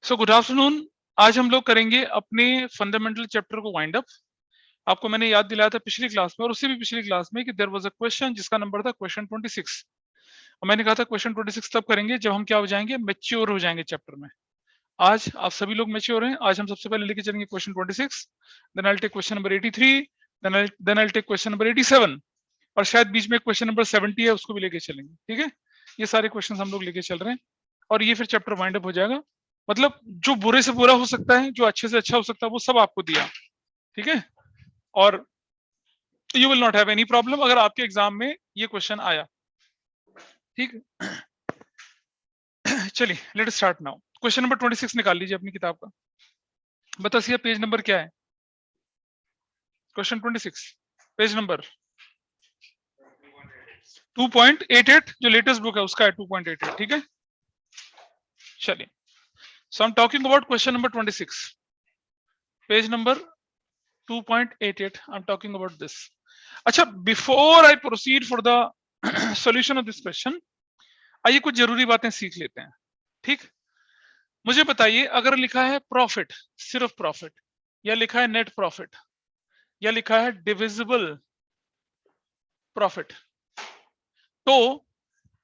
So good afternoon. आज हम लोग करेंगे अपने फंडामेंटल चैप्टर को वाइंड अप। आपको मैंने याद दिलाया था पिछली क्लास में और उससे भी पिछली क्लास में कि देयर वाज अ क्वेश्चन जिसका नंबर था क्वेश्चन 26। और मैंने कहा था क्वेश्चन 26 तब करेंगे जब हम क्या हो जाएंगे, मैच्योर हो जाएंगे चैप्टर में। आज आप सभी लोग मैच्योर हैं। आज हम सबसे पहले लेके चलेंगे question 26, then I will take question number 83, then I will take question number 87 और शायद बीच में क्वेश्चन नंबर 70 है, उसको भी लेके चलेंगे। ठीक है, ये सारे क्वेश्चन हम लोग लेके चल रहे हैं और ये फिर चैप्टर वाइंड अप हो जाएगा। मतलब जो बुरे से बुरा हो सकता है, जो अच्छे से अच्छा हो सकता है, वो सब आपको दिया। ठीक है, और you will not have any problem अगर आपके एग्जाम में ये क्वेश्चन आया। ठीक चलिए let start now. Question number 26 निकाल लीजिए अपनी किताब का। बताइए पेज नंबर क्या है। क्वेश्चन 26 पेज नंबर 2.88, जो लेटेस्ट बुक है उसका है 2.88। ठीक है, चलिए। So I am talking about question number 26, page number 2.88। I am talking about this. अच्छा, before I proceed for the solution of this question, आइए कुछ जरूरी बातें सीख लेते हैं। ठीक, मुझे बताइए अगर लिखा है प्रॉफिट, सिर्फ प्रॉफिट, या लिखा है नेट प्रॉफिट, या लिखा है डिविजिबल प्रॉफिट, तो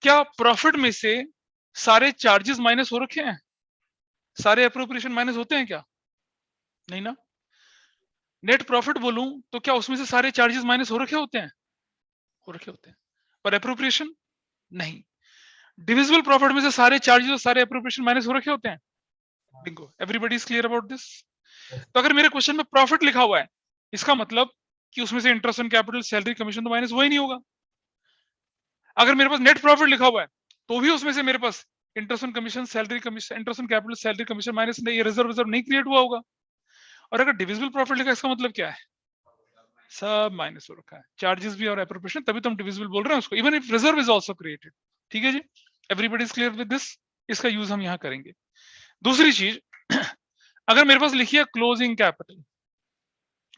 क्या प्रॉफिट में से सारे चार्जेस माइनस हो रखे हैं? सारे अप्रोप्रिएशन माइनस होते हैं क्या? नहीं ना। नेट प्रॉफिट बोलूं तो क्या उसमें से सारे चार्जेस माइनस हो रखे होते हैं? हो रखे होते हैं, पर अप्रोप्रिएशन नहीं। डिविजिबल प्रॉफिट में से सारे चार्जेस और सारे अप्रोप्रिएशन माइनस हो रखे होते हैं। Bingo, everybody is clear about this. तो अगर मेरे क्वेश्चन में प्रॉफिट लिखा हुआ है, इसका मतलब कि उसमें से interest on capital, salary, commission तो माइनस हुआ ही नहीं होगा। अगर मेरे पास नेट प्रॉफिट लिखा हुआ है तो भी उसमें से मेरे पास interest on commission, salary, commission, interest on capital, salary, commission minus नहीं, रिजर्व नहीं क्रिएट हुआ होगा। और अगर डिविजिबल प्रॉफिट लिखा है, इसका मतलब क्या है? सब माइनस हो रखा है, चार्जेस भी और एप्रोप्रिएशन, तभी तो हम डिविजिबल बोल रहे हैं उसको, even if reserve is also created. ठीक है जी, everybody is clear with this. इसका यूज हम यहां करेंगे। दूसरी चीज, अगर मेरे पास लिखी है क्लोजिंग कैपिटल,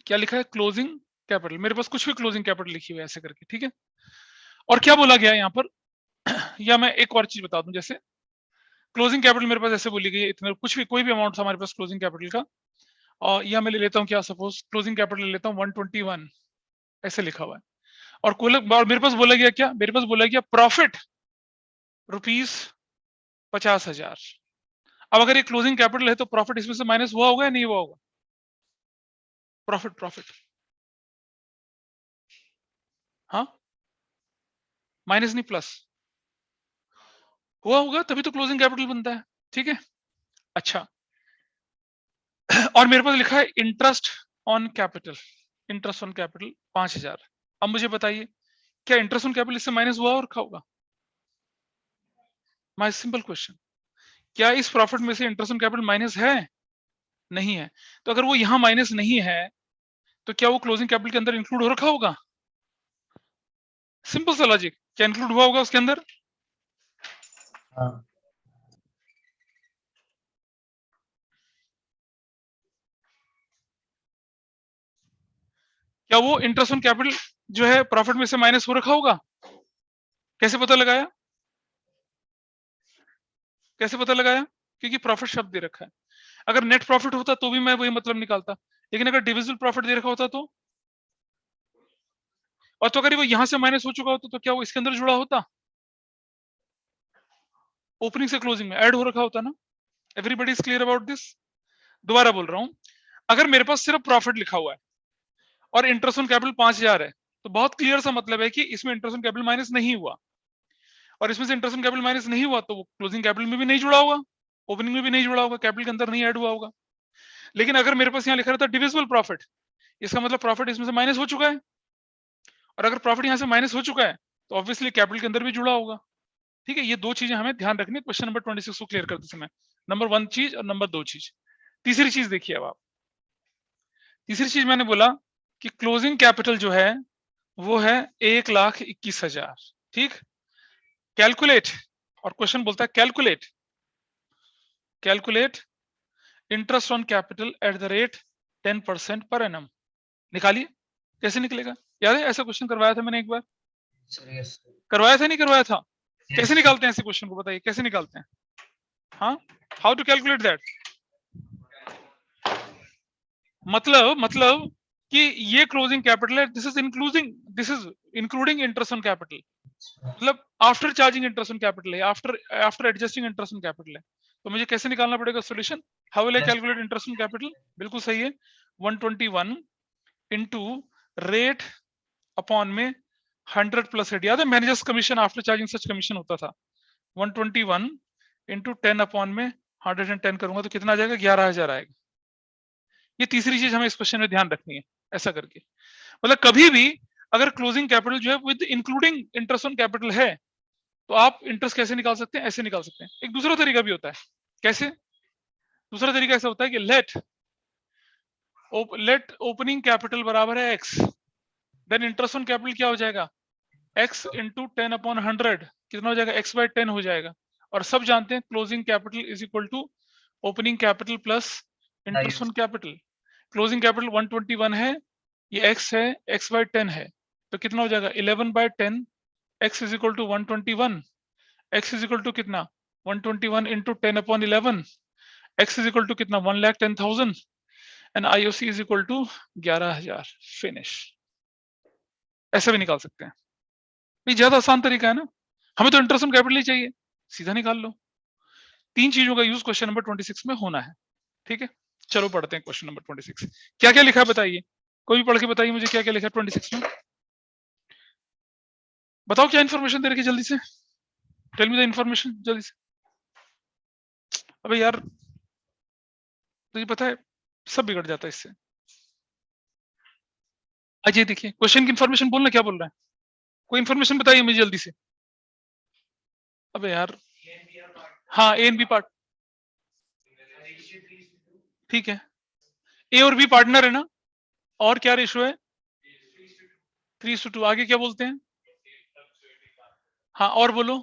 क्या लिखा है? Closing capital. मेरे पास कुछ भी क्लोजिंग कैपिटल लिखी हुई है ऐसे करके। ठीक है, और क्या बोला गया है यहाँ पर या मैं एक और चीज बता दूं, जैसे क्लोजिंग कैपिटल मेरे पास ऐसे बोली गई है, इतना कुछ भी कोई भी अमाउंट था हमारे पास क्लोजिंग कैपिटल का, और यह मैं ले लेता हूँ, क्या सपोज क्लोजिंग कैपिटल ले लेता हूँ 121, ऐसे लिखा हुआ है। और मेरे पास बोला गया क्या? मेरे पास बोला गया प्रॉफिट ₹50,000। अब अगर ये क्लोजिंग कैपिटल है तो प्रॉफिट इसमें से माइनस हुआ होगा या नहीं हुआ होगा? प्रॉफिट प्रॉफिट, हाँ, माइनस नहीं प्लस हुआ होगा, तभी तो क्लोजिंग कैपिटल बनता है। ठीक है, अच्छा। और मेरे पास लिखा है interest on capital, interest on capital 5,000। अब मुझे बताइए क्या इंटरेस्ट ऑन कैपिटल इससे माइनस हुआ और रखा होगा? माय सिंपल क्वेश्चन, क्या इस प्रॉफिट में से इंटरेस्ट ऑन कैपिटल माइनस है? नहीं है। तो अगर वो यहां माइनस नहीं है तो क्या वो क्लोजिंग कैपिटल के अंदर इंक्लूड हो रखा होगा? सिंपल सा लॉजिक, क्या इंक्लूड हुआ होगा उसके अंदर? हाँ। क्या वो इंटरेस्ट ऑन कैपिटल जो है प्रॉफिट में से माइनस हो रखा होगा? कैसे पता लगाया? कैसे पता लगाया? क्योंकि प्रॉफिट शब्द दे रखा है। अगर नेट प्रॉफिट होता तो भी मैं वही मतलब निकालता, लेकिन अगर डिविजिबल प्रॉफिट दे रखा होता तो, और तो अगर वो यहां से माइनस हो चुका होता तो क्या वो इसके अंदर जुड़ा होता? ओपनिंग से क्लोजिंग में ऐड हो रखा होता ना। Everybody is clear about this. दोबारा बोल रहा हूं, अगर मेरे पास सिर्फ प्रॉफिट लिखा हुआ है और इंटरेस्ट ऑन कैपिटल 5,000 है, तो बहुत क्लियर सा मतलब है कि इसमें इंटरेस्ट ऑन कैपिटल माइनस नहीं हुआ, और इसमें से इंटरेस्ट ऑन कैपिटल माइनस नहीं हुआ तो वो क्लोजिंग कैपिटल में भी नहीं जुड़ा होगा, ओपनिंग में भी नहीं जुड़ा होगा, कैपिटल के अंदर नहीं ऐड हुआ होगा। लेकिन अगर मेरे पास यहाँ लिखा रहता डिविजिबल प्रॉफिट, इसका मतलब प्रॉफिट इसमें से माइनस हो चुका है, और अगर प्रॉफिट यहाँ से माइनस हो चुका है तो ऑब्वियसली कैपिटल के अंदर भी जुड़ा होगा। ठीक है, ये दो चीजें हमें ध्यान रखनी है क्वेश्चन नंबर 26 को क्लियर करते समय। नंबर 1 चीज और नंबर 2 चीज। तीसरी चीज देखिए, अब आप, तीसरी चीज मैंने बोला कि क्लोजिंग कैपिटल जो है वो है 1,21,000। ठीक, कैलकुलेट, और क्वेश्चन बोलता है calculate, calculate interest on capital at the rate 10% per annum. निकालिए, कैसे निकलेगा? याद है ऐसा क्वेश्चन करवाया था मैंने एक बार? यस करवाया था नहीं करवाया था? कैसे यस निकालते हैं ऐसे क्वेश्चन को, बताइए कैसे निकालते हैं? हाँ, हाउ टू कैलकुलेट दैट? मतलब कि ये क्लोजिंग कैपिटल है, this is including interest on capital, मतलब after charging interest on capital है, after adjusting interest on capital है। तो मुझे कैसे निकालना पड़ेगा solution? How will I calculate interest on capital? बिल्कुल सही है, 121 इनटू रेट अपॉन में 100 प्लस रेट। याद है managers commission after charging such commission होता था। 121 इंटू 10 अपॉन में 110 करूंगा तो कितना आ जाएगा? 11,000 आएगा। ये तीसरी चीज हमें इस क्वेश्चन में ध्यान रखनी है। ऐसा करके मतलब कभी भी अगर क्लोजिंग कैपिटल जो है with including interest on capital है तो आप इंटरेस्ट कैसे निकाल सकते हैं? ऐसे निकाल सकते हैं। एक दूसरा तरीका भी होता है। कैसे? दूसरा तरीका ऐसा होता है कि लेट ओपनिंग कैपिटल बराबर है x, then interest on capital क्या हो जाएगा? x इंटू 10 अपॉन 100 कितना हो जाएगा? x बाय 10 हो जाएगा। और सब जानते हैं closing capital is equal to opening capital plus interest on capital. Closing capital 121 है, ये x है, x बाय 10 है, तो कितना हो जाएगा? 11 by 10 x is equal to 121, x is equal to कितना? 121 into 10 upon 11, x is equal to कितना? 1,10,000 and IOC is equal to 11,000। Finish. ऐसा भी निकाल सकते हैं। ये ज्यादा आसान तरीका है ना, हमें तो इंटरेस्ट ऑन कैपिटल ही चाहिए, सीधा निकाल लो। तीन चीजों का यूज क्वेश्चन नंबर 26 में होना है। ठीक है, चलो पढ़ते हैं क्वेश्चन नंबर 26। क्या क्या लिखा है बताइए, कोई भी पढ़ के बताइए मुझे क्या क्या लिखा है 26 में। बताओ क्या इन्फॉर्मेशन दे रखी जल्दी से, टेल मी द इन्फॉर्मेशन जल्दी से। अबे यार तुझे पता है सब बिगड़ जाता है इससे। आज ये देखिए क्वेश्चन की इन्फॉर्मेशन बोलना, क्या बोल रहा है? कोई इन्फॉर्मेशन बताइए मुझे जल्दी से। अबे यार हाँ, ए एंड बी पार्ट, ठीक है, ए और बी पार्टनर है ना, और क्या रेशो है? 3:2। आगे क्या बोलते हैं? हाँ और बोलो।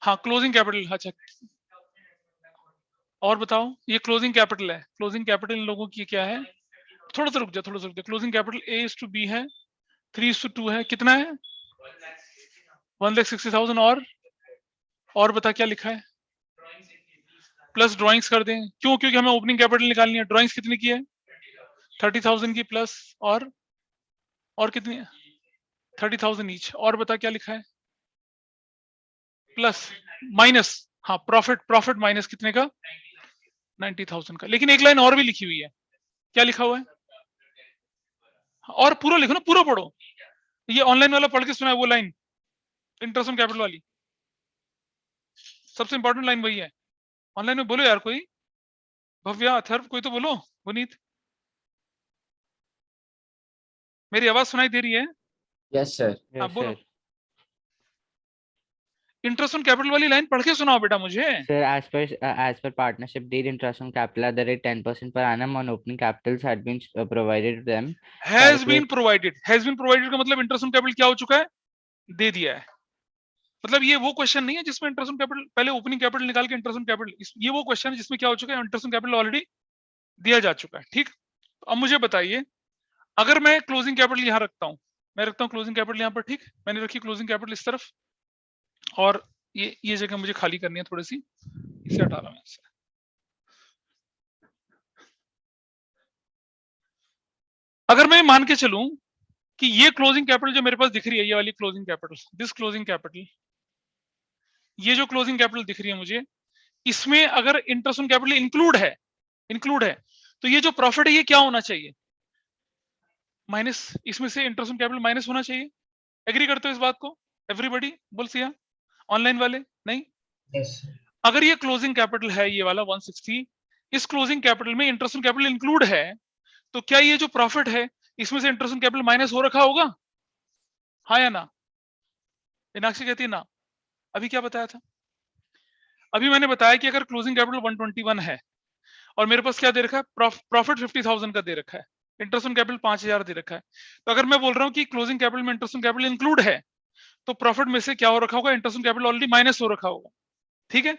हाँ क्लोजिंग कैपिटल, अच्छा और बताओ। ये क्लोजिंग कैपिटल है, क्लोजिंग कैपिटल इन लोगों की क्या है? थोड़ा सा रुक जा, थोड़ा सा रुक जा। क्लोजिंग कैपिटल A:B है, 3:2 है, कितना है? 1,60,000। और बता क्या लिखा है? प्लस ड्राइंग्स कर दें, क्यों? क्योंकि हमें ओपनिंग कैपिटल निकालनी है। ड्राइंग्स कितनी की है? 30,000 की, प्लस और कितनी है? 30,000 ईच। और बता क्या लिखा है? प्लस माइनस, हाँ प्रॉफिट माइनस कितने का? 90,000 का। लेकिन एक लाइन और भी लिखी हुई है, क्या लिखा हुआ है? और पूरा लिखो ना, पूरा पढ़ो। ये ऑनलाइन वाला पढ़ के सुना है वो लाइन, इंटरेस्ट ऑन कैपिटल वाली, सबसे इंपॉर्टेंट लाइन वही है। ऑनलाइन में बोलो यार कोई, भव्या, अथर्व, कोई तो बोलो। पुनीत, मेरी आवाज सुनाई दे रही है? Yes sir. हाँ बोलो। इंटरेस्ट ऑन कैपिटल वाली लाइन पढ़ के सुनाओ बेटा मुझे। Sir, as per partnership deed, interest on capital at the rate 10% per annum on opening capitals had been provided to them. Has been provided, has been provided का मतलब interest on capital क्या हो चुका है? दे दिया है। मतलब ये वो क्वेश्चन नहीं है जिसमें इंटरेस्ट ऑन कैपिटल पहले ओपनिंग कैपिटल निकाल के इंटरेस्ट ऑन कैपिटल, ये वो क्वेश्चन है जिसमें क्या हो चुका है? इंटरेस्ट ऑन कैपिटल ऑलरेडी दिया जा चुका है। ठीक, अब मुझे बताइए, अगर मैं क्लोजिंग कैपिटल यहाँ रखता हूँ, मैं रखता हूँ क्लोजिंग कैपिटल यहाँ पर, ठीक, मैंने रखी क्लोजिंग कैपिटल इस तरफ, और ये जगह मुझे खाली करनी है थोड़ी सी, इसे हटा रहा हूं मैं। अगर मैं मान के चलूं कि ये क्लोजिंग कैपिटल जो मेरे पास दिख रही है, ये वाली closing capital, this closing capital, ये जो क्लोजिंग कैपिटल दिख रही है मुझे, इसमें अगर इंटरेस्ट ऑन कैपिटल इंक्लूड है तो ये जो प्रॉफिट है ये क्या होना चाहिए? माइनस, इसमें से इंटरेस्ट ऑन कैपिटल माइनस होना चाहिए। एग्री करते हो इस बात को? एवरीबॉडी बोल सिया, ऑनलाइन वाले नहीं? Yes sir. अगर ये क्लोजिंग कैपिटल है ये वाला 160, इस क्लोजिंग कैपिटल में इंटरेस्ट ऑन कैपिटल इंक्लूड है, तो क्या ये जो प्रॉफिट है इसमें से इंटरेस्ट ऑन कैपिटल माइनस हो रखा होगा? हाँ या ना? मीनाक्षी कहती है ना। अभी क्या बताया था? अभी मैंने बताया कि अगर क्लोजिंग कैपिटल 121 है और मेरे पास क्या दे रखा है? प्रॉफिट 50,000 का दे रखा है, इंटरेस्ट ऑन कैपिटल 5,000 दे रखा है, तो अगर मैं बोल रहा हूँ कि क्लोजिंग कैपिटल में इंटरेस्ट ऑन कैपिटल इंक्लूड है, तो प्रॉफिट में से क्या हो रखा होगा? Interest on capital already minus हो रखा होगा। ठीक है,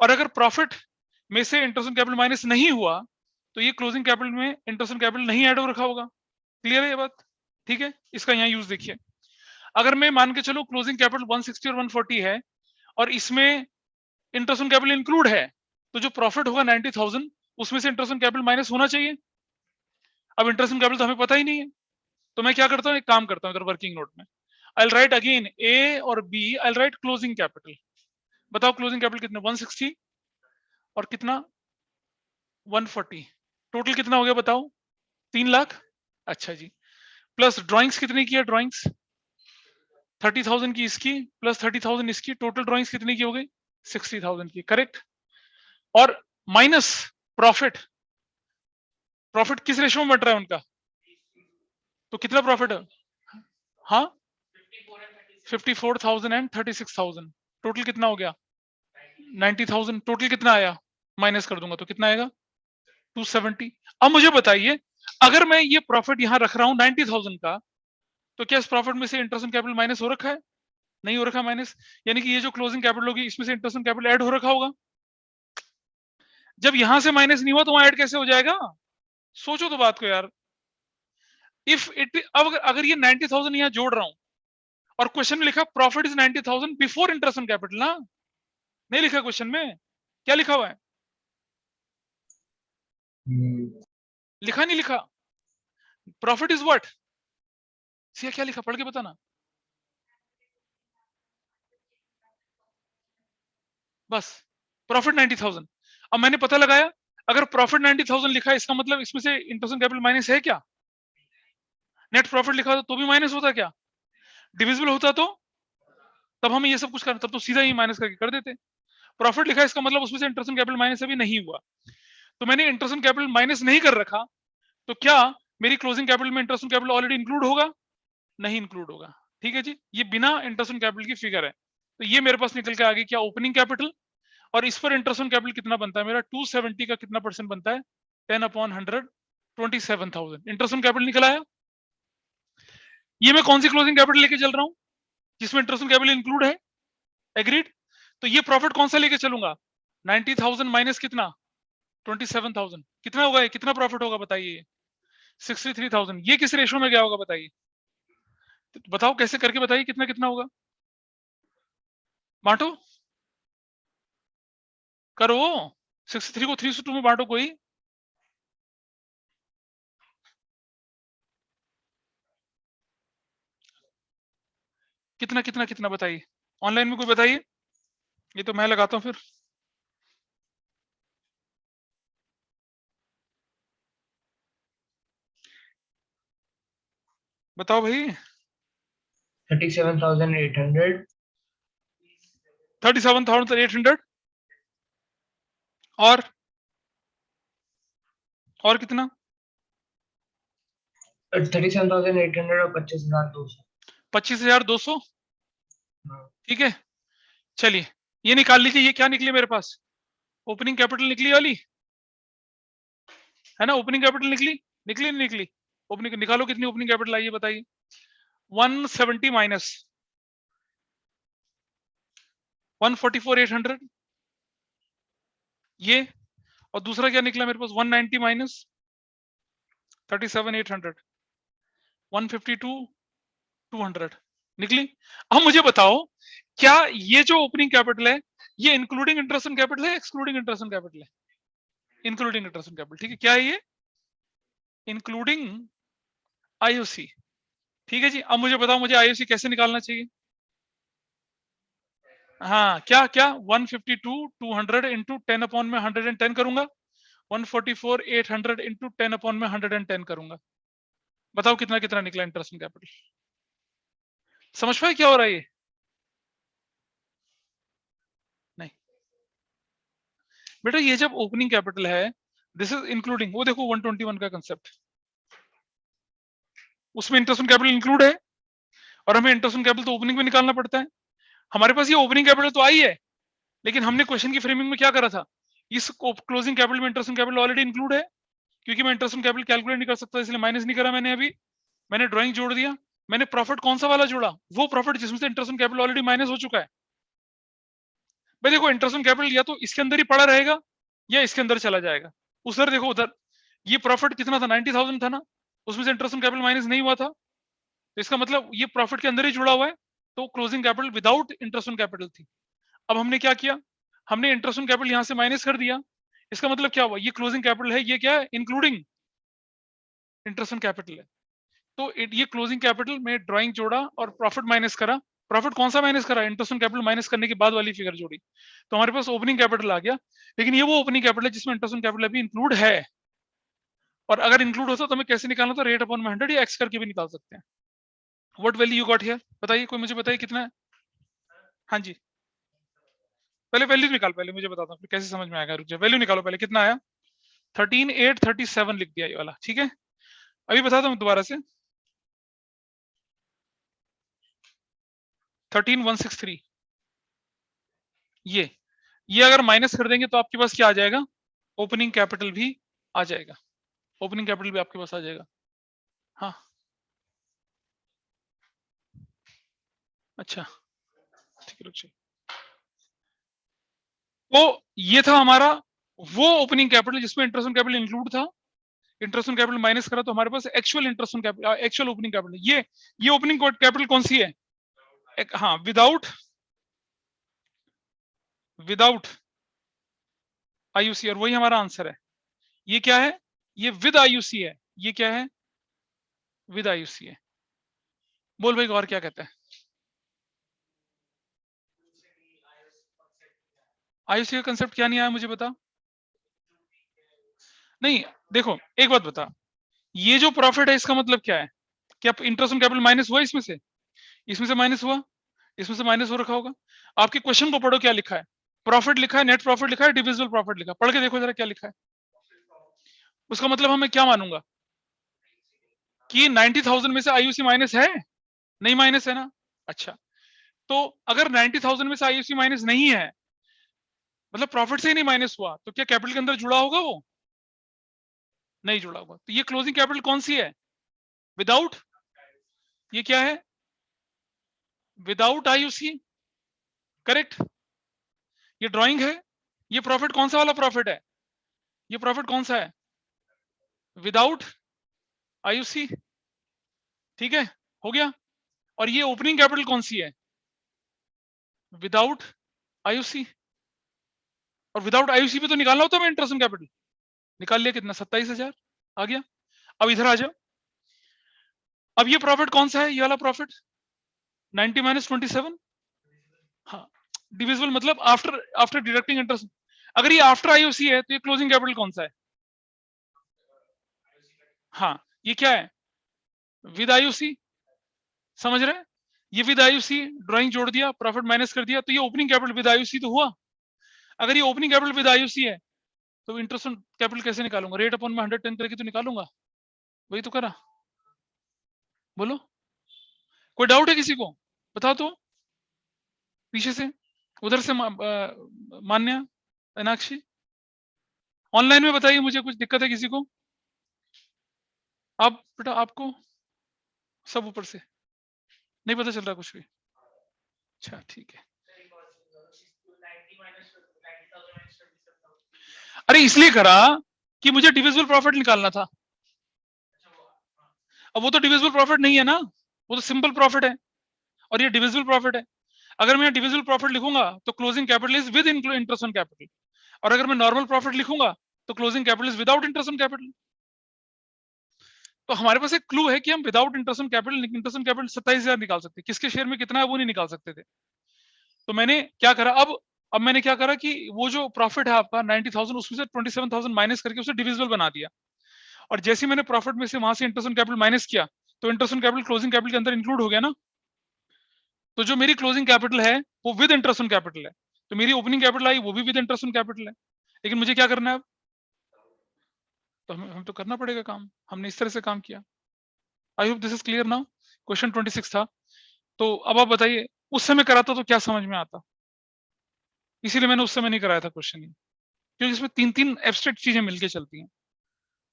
और अगर प्रॉफिट में से इंटरेस्ट ऑन कैपिटल माइनस नहीं हुआ तो ये क्लोजिंग कैपिटल में इंटरेस्ट ऑन कैपिटल नहीं ऐड हो रखा होगा। क्लियर है ये बात? ठीक है, इसका यहाँ यूज देखिए। अगर मैं मान के चलो क्लोजिंग कैपिटल 160 और 140 है और इसमें इंटरेस्ट ऑन कैपिटल इंक्लूड है, तो जो प्रॉफिट होगा 90,000 उसमें से इंटरेस्ट ऑन कैपिटल माइनस होना चाहिए। अब इंटरेस्ट ऑन कैपिटल तो हमें पता ही नहीं है, तो मैं क्या करता हूँ, एक काम करता हूँ इधर वर्किंग नोट में, I will write again A और B, I will write closing capital. बताओ क्लोजिंग कैपिटल कितना, 160 और कितना 140, टोटल कितना हो गया बताओ, 3 लाख। अच्छा जी, प्लस ड्राइंग्स कितनी की है, ड्राइंग्स 30,000 की इसकी प्लस 30,000 इसकी, टोटल ड्राइंग्स कितनी की हो गई, 60,000 की, करेक्ट। और माइनस प्रॉफिट, प्रॉफिट किस रेशो में बट रहा है उनका, तो कितना प्रॉफिट है, हाँ 54,000 एंड 36,000, टोटल कितना हो गया 90,000, टोटल कितना आया, माइनस कर दूंगा तो कितना आएगा 270। अब मुझे बताइए, अगर मैं ये प्रॉफिट यहां रख रहा हूं 90,000 का, तो क्या इस प्रॉफिट में से इंटरेस्ट ऑन कैपिटल माइनस हो रखा है, नहीं हो रखा माइनस, यानी कि ये जो क्लोजिंग कैपिटल होगी इसमें से इंटरेस्ट ऑन कैपिटल ऐड हो रखा होगा। जब यहां से माइनस नहीं हुआ तो वहां ऐड कैसे हो जाएगा, सोचो तो बात को यार। इफ इट, अब अगर ये 90,000 यहां जोड़ रहा हूं और क्वेश्चन में लिखा profit is 90,000 before interest on capital ना, नहीं लिखा क्वेश्चन में, क्या लिखा हुआ है, लिखा नहीं लिखा, प्रॉफिट इज व्हाट, सिया क्या लिखा, पढ़ के बताना बस, प्रॉफिट 90,000। अब मैंने पता लगाया, अगर प्रॉफिट 90,000 लिखा है इसका मतलब इसमें से इंटरेस्ट ऑन कैपिटल माइनस है क्या, नेट प्रॉफिट लिखा होता तो भी माइनस होता क्या, डिविजिबल होता तो, तब हमें ये सब कुछ करना, तब तो सीधा ही माइनस करके कर देते। प्रॉफिट लिखा है इसका मतलब उसमें से इंटरेस्ट ऑन कैपिटल माइनस अभी नहीं हुआ, तो मैंने इंटरेस्ट ऑन कैपिटल माइनस नहीं कर रखा, तो क्या मेरी क्लोजिंग कैपिटल में interest on capital already include होगा, नहीं इंक्लूड होगा। ठीक है जी, ये बिना इंटरेस्ट ऑन कैपिटल की फिगर है, तो ये मेरे पास निकल के आ गई क्या, ओपनिंग कैपिटल, और इस पर इंटरेस्ट ऑन कैपिटल कितना बनता है मेरा, 270 का कितना परसेंट बनता है, 10/100, 27,000 इंटरेस्ट ऑन कैपिटल निकल आया। ये मैं कौन सी क्लोजिंग कैपिटल लेके चल रहा हूं, जिसमें इंटरेस्ट ऑन कैपिटल इंक्लूड है, एग्रीड। तो ये प्रॉफिट कौन सा लेके चलूंगा, 90,000 माइनस कितना 27,000, कितना होगा ये, कितना प्रॉफिट होगा बताइए, 63,000। ये किस रेशो में गया होगा बताइए, तो बताओ कैसे करके बताइए, कितना कितना होगा, बांटो करो, 63 को 3/2 में बांटो कोई, कितना कितना कितना बताइए, ऑनलाइन में कोई बताइए, ये तो मैं लगाता हूं फिर, बताओ भाई, 37,800 37,800 और कितना, 37,800 और 25,200। 25,200, हाँ, ठीक है। चलिए ये निकाल लीजिए, ये क्या निकली मेरे पास, ओपनिंग कैपिटल निकली वाली है ना, ओपनिंग कैपिटल निकली, निकली नहीं निकली, ओपनिंग निकालो कितनी ओपनिंग कैपिटल आई है बताइए, 170 माइनस 144,800, ये, और दूसरा क्या निकला मेरे पास, 190 माइनस 37,800, 152,200 निकली। अब मुझे बताओ, क्या ये जो ओपनिंग कैपिटल है ये इंक्लूडिंग इंटरेस्ट ऑन कैपिटल है, एक्सक्लूडिंग इंटरेस्ट ऑन कैपिटल है, इंक्लूडिंग इंटरेस्ट ऑन कैपिटल, ठीक है, क्या है ये, इंक्लूडिंग आईओसी। ठीक है जी, अब मुझे बताओ मुझे आईओसी कैसे निकालना चाहिए, हाँ क्या क्या, 152,200 इंटू 10 में 110 करूंगा, 144,800 इंटू 10 में 110 करूंगा, बताओ कितना कितना निकला इंटरेस्ट ऑन कैपिटल, समझ पाए क्या हो रहा है ये, नहीं बेटा, ये जब ओपनिंग कैपिटल है, दिस इज इंक्लूडिंग, वो देखो 121 का कंसेप्ट, उसमें इंटरेस्ट ऑन कैपिटल इंक्लूड है, और हमें इंटरेस्ट ऑन कैपिटल तो ओपनिंग में निकालना पड़ता है। हमारे पास ये ओपनिंग कैपिटल तो आई है, लेकिन हमने क्वेश्चन की फ्रेमिंग में क्या करा था, इस क्लोजिंग कैपिटल में interest on capital already include है, क्योंकि मैं इंटरेस्ट ऑन कैपिटल कैलकुलेट नहीं कर सकता, इसलिए माइनस नहीं करा मैंने अभी, मैंने ड्राइंग जोड़ दिया, मैंने प्रॉफिट कौन सा वाला जोड़ा, वो प्रॉफिट जिसमें से interest on capital already minus हो चुका है। भाई देखो इंटरेस्ट ऑन कैपिटल या तो इसके अंदर ही पड़ा रहेगा या इसके अंदर चला जाएगा, उधर देखो उधर, ये प्रॉफिट कितना था 90,000 था ना, उसमें से इंटरेस्ट ऑन कैपिटल माइनस नहीं हुआ था, तो इसका मतलब ये प्रॉफिट के अंदर ही जुड़ा हुआ है, तो closing capital without interest on capital थी। अब हमने क्या किया, हमने इंटरेस्ट ऑन कैपिटल यहां से माइनस कर दिया, इसका मतलब क्या हुआ, ये क्लोजिंग कैपिटल है, ये क्या है, इंक्लूडिंग इंटरेस्ट ऑन कैपिटल है। तो ये क्लोजिंग कैपिटल में ड्राइंग जोड़ा और प्रॉफिट माइनस करा। प्रॉफिट कौन सा माइनस करा, इंटरेस्ट ऑन कैपिटल माइनस करने के बाद वाली फिगर जोड़ी, तो हमारे पास ओपनिंग कैपिटल आ गया। लेकिन ये वो ओपनिंग कैपिटल है जिसमें इंटरेस्ट ऑन कैपिटल अभी इंक्लूड है, और अगर इंक्लूड होता तो हमें कैसे निकालना था, रेट अपॉन 100 या एक्स करके भी निकाल सकते हैं। What value you got here, बताइए, कोई मुझे बताइए कितना है। हाँ जी, पहले वैल्यू निकाल, पहले मुझे बताता हूँ कैसे समझ में आएगा, रुक जाओ, वैल्यू निकालो पहले, कितना आया, 13,837 लिख दिया ये वाला, ठीक है। अभी बताता हूँ दोबारा से, 13,163, ये अगर माइनस कर देंगे तो आपके पास क्या आ जाएगा, ओपनिंग कैपिटल भी आ जाएगा, ओपनिंग कैपिटल भी आपके पास आ जाएगा। हाँ अच्छा ठीक है, रुक जाइए। तो ये था हमारा वो ओपनिंग कैपिटल जिसमें इंटरेस्ट ऑन कैपिटल इंक्लूड था, इंटरेस्ट ऑन कैपिटल माइनस करा तो हमारे पास actual interest on capital, actual opening capital, ये ओपनिंग कैपिटल कौन सी है, हाँ विदाउट आईयूसी, और वही हमारा आंसर है। ये क्या है, ये विद आईयूसी है, ये क्या है, विद आईयूसी है। बोल भाई गौर क्या कहता है, आईयूसी का कंसेप्ट क्या नहीं आया मुझे बता। नहीं देखो एक बात बता, ये जो प्रॉफिट है इसका मतलब क्या है, क्या इंटरेस्ट ऑन कैपिटल माइनस हुआ इसमें से माइनस हुआ, इसमें से माइनस हो रखा होगा। आपके क्वेश्चन को पढ़ो क्या लिखा है, प्रॉफिट लिखा है, नेट प्रॉफिट लिखा है, डिविजिबल प्रॉफिट लिखा है, पढ़ के देखो जरा क्या लिखा है। उसका मतलब हमें क्या मानूंगा कि 90,000 में से आईयूसी माइनस है, नहीं माइनस है ना। अच्छा, तो अगर 90,000 में से आईयूसी माइनस नहीं है, मतलब प्रॉफिट से ही नहीं माइनस हुआ, तो क्या कैपिटल के अंदर जुड़ा होगा, वो नहीं जुड़ा होगा। तो ये क्लोजिंग कैपिटल कौन सी है, विदाउट, ये क्या है, विदाउट आईयूसी, करेक्ट। ये ड्राइंग है, ये प्रॉफिट कौन सा वाला प्रॉफिट है, ये प्रॉफिट कौन सा है, विदाउट आईयूसी, ठीक है, हो गया। और ये ओपनिंग कैपिटल कौन सी है, विदाउट आईयूसी, और विदाउट आईयूसी पे तो निकालना होता है इंटरेस्ट ऑन कैपिटल, निकाल लिया, कितना 27,000 आ गया। अब इधर आ जाओ, अब ये प्रॉफिट कौन सा है, ये वाला प्रॉफिट 90 माइनस 27, हाँ डिविजिबल मतलब आफ्टर डिडक्टिंग इंटरेस्ट। अगर ये आफ्टर आईयूसी है तो ये क्लोजिंग कैपिटल कौन सा है, हाँ ये क्या है, विद आईयूसी, समझ रहे हैं, ये विद आईयूसी, ड्राइंग जोड़ दिया, प्रॉफिट माइनस कर दिया, तो ये ओपनिंग कैपिटल विद आईयूसी तो हुआ। अगर ये ओपनिंग कैपिटल विद आईयूसी है तो इंटरेस्ट ऑन कैपिटल कैसे निकालूंगा, रेट अपॉन में 110 करके तो निकालूंगा, वही तो करा। बोलो कोई डाउट है किसी को, बताओ तो पीछे से, उधर से मान्या, मीनाक्षी, ऑनलाइन में बताइए मुझे, कुछ दिक्कत है किसी को, आप बेटा आपको सब ऊपर से नहीं पता चल रहा कुछ भी, अच्छा ठीक है। अरे इसलिए करा कि मुझे डिविजिबल प्रॉफिट निकालना था, अब वो तो डिविजिबल प्रॉफिट नहीं है ना, वो तो सिंपल प्रॉफिट है, और ये डिविजिबल प्रॉफिट है। अगर मैं डिविजिबल प्रॉफिट लिखूंगा तो closing capital is with interest on capital, और अगर मैं नॉर्मल प्रॉफिट लिखूंगा तो closing capital is without interest on capital. तो हमारे पास एक क्लू है कि हम विदाउट इंटरेस्ट ऑन कैपिटल 27,000 निकाल सकते हैं, किसके शेयर में कितना है वो नहीं निकाल सकते थे। तो मैंने क्या करा, अब मैंने क्या करा कि वो जो प्रॉफिट है आपका 90,000, उसमें से 27,000 माइनस करके उसे डिविजिबल बना दिया, और जैसे मैंने प्रॉफिट में से वहां से इंटरेस्ट ऑन कैपिटल माइनस किया तो interest on capital closing capital के अंदर इंक्लूड हो गया ना। तो जो मेरी क्लोजिंग कैपिटल है वो विद इंटरेस्ट ऑन कैपिटल है, तो मेरी ओपनिंग कैपिटल आई वो भी विद इंटरेस्ट ऑन कैपिटल है। लेकिन मुझे क्या करना है अब, तो हम तो करना पड़ेगा काम, हमने इस तरह से काम किया। I hope this is clear now. Question 26 था, तो अब आप बताइए उस समय कराता तो क्या समझ में आता, इसीलिए मैंने उस समय नहीं कराया था क्वेश्चन, क्योंकि इसमें 3 एब्स्ट्रैक्ट चीजें मिलके चलती हैं।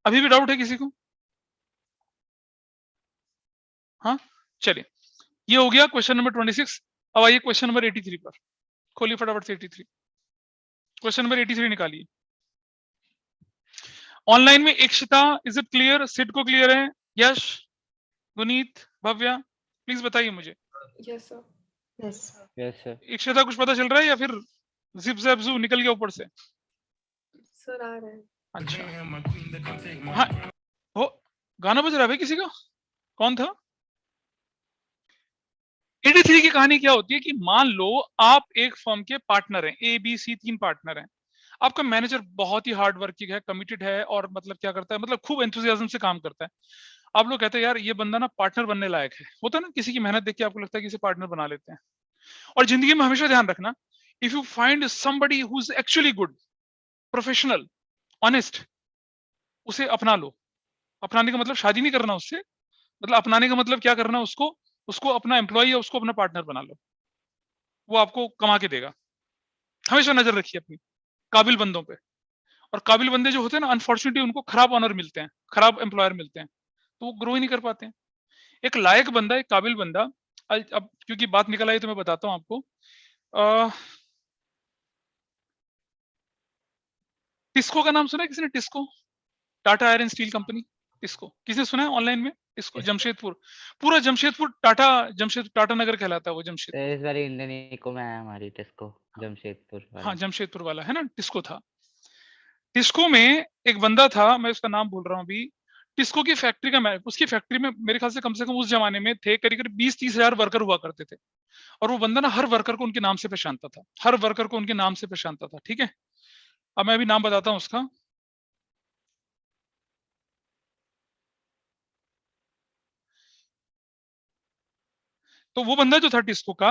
अभी भी डाउट है किसी को, हाँ चलिए, ये हो गया क्वेश्चन नंबर 26। अब आइए क्वेश्चन नंबर 83 पर, खोलिए फटाफट से 83, क्वेश्चन नंबर 83 निकालिए। ऑनलाइन में Ikshita, is it clear, Sid को क्लियर है, यश, गुनीत, भव्या, प्लीज बताइए मुझे। Yes sir. Yes sir. Ikshita कुछ पता चल रहा है या फिर जिप जैप जू निकल गया ऊपर से, सर आ रहा है। अच्छा हाँ, वो गाना बज रहा है भाई किसी का? कौन था? 83 की कहानी क्या होती है कि मान लो आप एक फर्म के पार्टनर हैं, ए बी सी 3 पार्टनर हैं। आपका मैनेजर बहुत ही हार्ड वर्किंग है, कमिटेड है और मतलब क्या करता है, मतलब खूब एंथुसियाज्म से काम करता है। आप लोग कहते हैं यार ये बंदा ना पार्टनर बनने लायक है। होता है ना, किसी की मेहनत देख के आपको लगता है कि इसे पार्टनर बना लेते हैं। और जिंदगी में हमेशा ध्यान रखना, if you find somebody who is actually good, professional, honest, उसे अपना लो। अपनाने का मतलब शादी नहीं करना उससे, मतलब अपनाने का मतलब क्या करना, उसको उसको अपना एम्प्लॉय या उसको अपना पार्टनर बना लो। वो आपको कमा के देगा। हमेशा नजर रखिए अपनी काबिल बंदों पे। और काबिल बंदे जो होते हैं ना, अनफॉर्चुनेटली उनको खराब ऑनर मिलते हैं, खराब एम्प्लॉयर मिलते हैं, तो वो ग्रो ही नहीं कर पाते हैं। एक लायक बंदा, एक काबिल बंदा, अब क्योंकि बात निकल आई तो मैं बताता हूँ आपको। टिस्को का नाम सुना है किसी ने? TISCO, Tata iron steel company. TISCO किसने सुना है ऑनलाइन में? टिस्को जमशेदपुर, पूरा जमशेदपुर टाटा, जमशेदपुर टाटा नगर कहलाता है वो जमशेदपुर। इस बार इंडियन इको में आया हमारी टिस्को, जमशेदपुर हाँ वाला। जमशेदपुर वाला है ना, टिस्को था। टिस्को में एक बंदा था, मैं उसका नाम भूल रहा हूँ अभी। टिस्को की फैक्ट्री का, उसकी फैक्ट्री में मेरे ख्याल से कम उस जमाने में थे करीब करीब 20-30 हजार वर्कर हुआ करते थे। और वो बंदा ना हर वर्कर को उनके नाम से पहचानता था, हर वर्कर को उनके नाम से पहचानता था। ठीक है, अब मैं अभी नाम बताता हूँ उसका। तो वो बंदा जो था टिस्को का,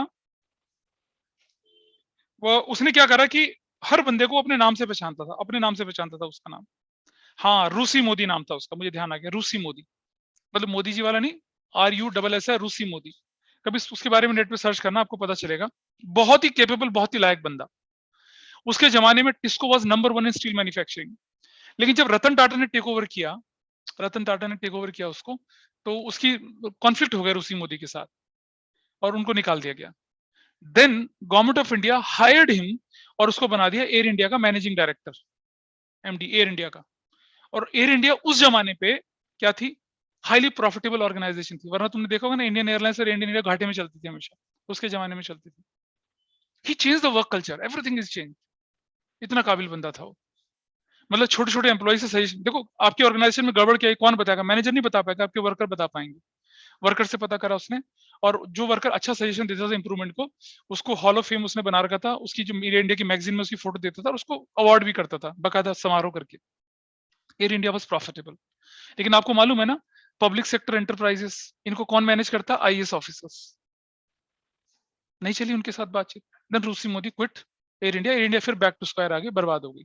वो उसने क्या करा कि हर बंदे को अपने नाम से पहचानता था, अपने नाम से पहचानता था। उसका नाम, हाँ रूसी मोदी नाम था उसका, मुझे ध्यान आ गया, रूसी मोदी, मतलब मोदी जी वाला नहीं, RUSS है, रूसी मोदी। कभी उसके बारे में नेट पे सर्च करना, आपको पता चलेगा। बहुत ही कैपेबल, बहुत ही लायक बंदा। उसके जमाने में TISCO was number 1 in steel manufacturing. लेकिन जब रतन टाटा ने टेक ओवर किया, रतन टाटा ने टेक ओवर किया उसको, तो उसकी कॉन्फ्लिक्ट हो गया रूसी मोदी के साथ और उनको निकाल दिया गया। Then government of India hired him और उसको बना दिया एयर इंडिया का managing director, MD Air India का। और एयर इंडिया उस जमाने पे क्या थी? हाईली प्रॉफिटेबल ऑर्गेनाइजेशन थी। वरना तुमने देखा होगा ना, इंडियन एयरलाइंस और इंडियन इंडिया घाटे में चलती थी हमेशा, उसके जमाने में चलती थी। He change the work culture, everything is change. इतना काबिल बंदा था वो। मतलब छोटे छोटे एम्प्लॉय से सही, देखो आपकी ऑर्गेनाइजेशन में गड़बड़ क्या है कौन बताएगा? मैनेजर नहीं बता पाएगा, आपके वर्कर बता पाएंगे। वर्कर से पता करा उसने, और जो वर्कर अच्छा सजेशन देता था इंप्रूवमेंट को, उसको हॉल ऑफ फेम उसने बना रखा था। उसकी जो एयर इंडिया की मैगजीन में उसकी फोटो देता था और उसको अवार्ड भी करता था बाकायदा समारोह करके। Air India was profitable. लेकिन आपको मालूम है ना, पब्लिक सेक्टर एंटरप्राइजेस, इनको कौन मैनेज करता? IAS officers. नहीं चली उनके साथ बातचीत। देन रूसी Modi quit air India, air India फिर बैक टू स्क्वायर, आगे बर्बाद हो गई।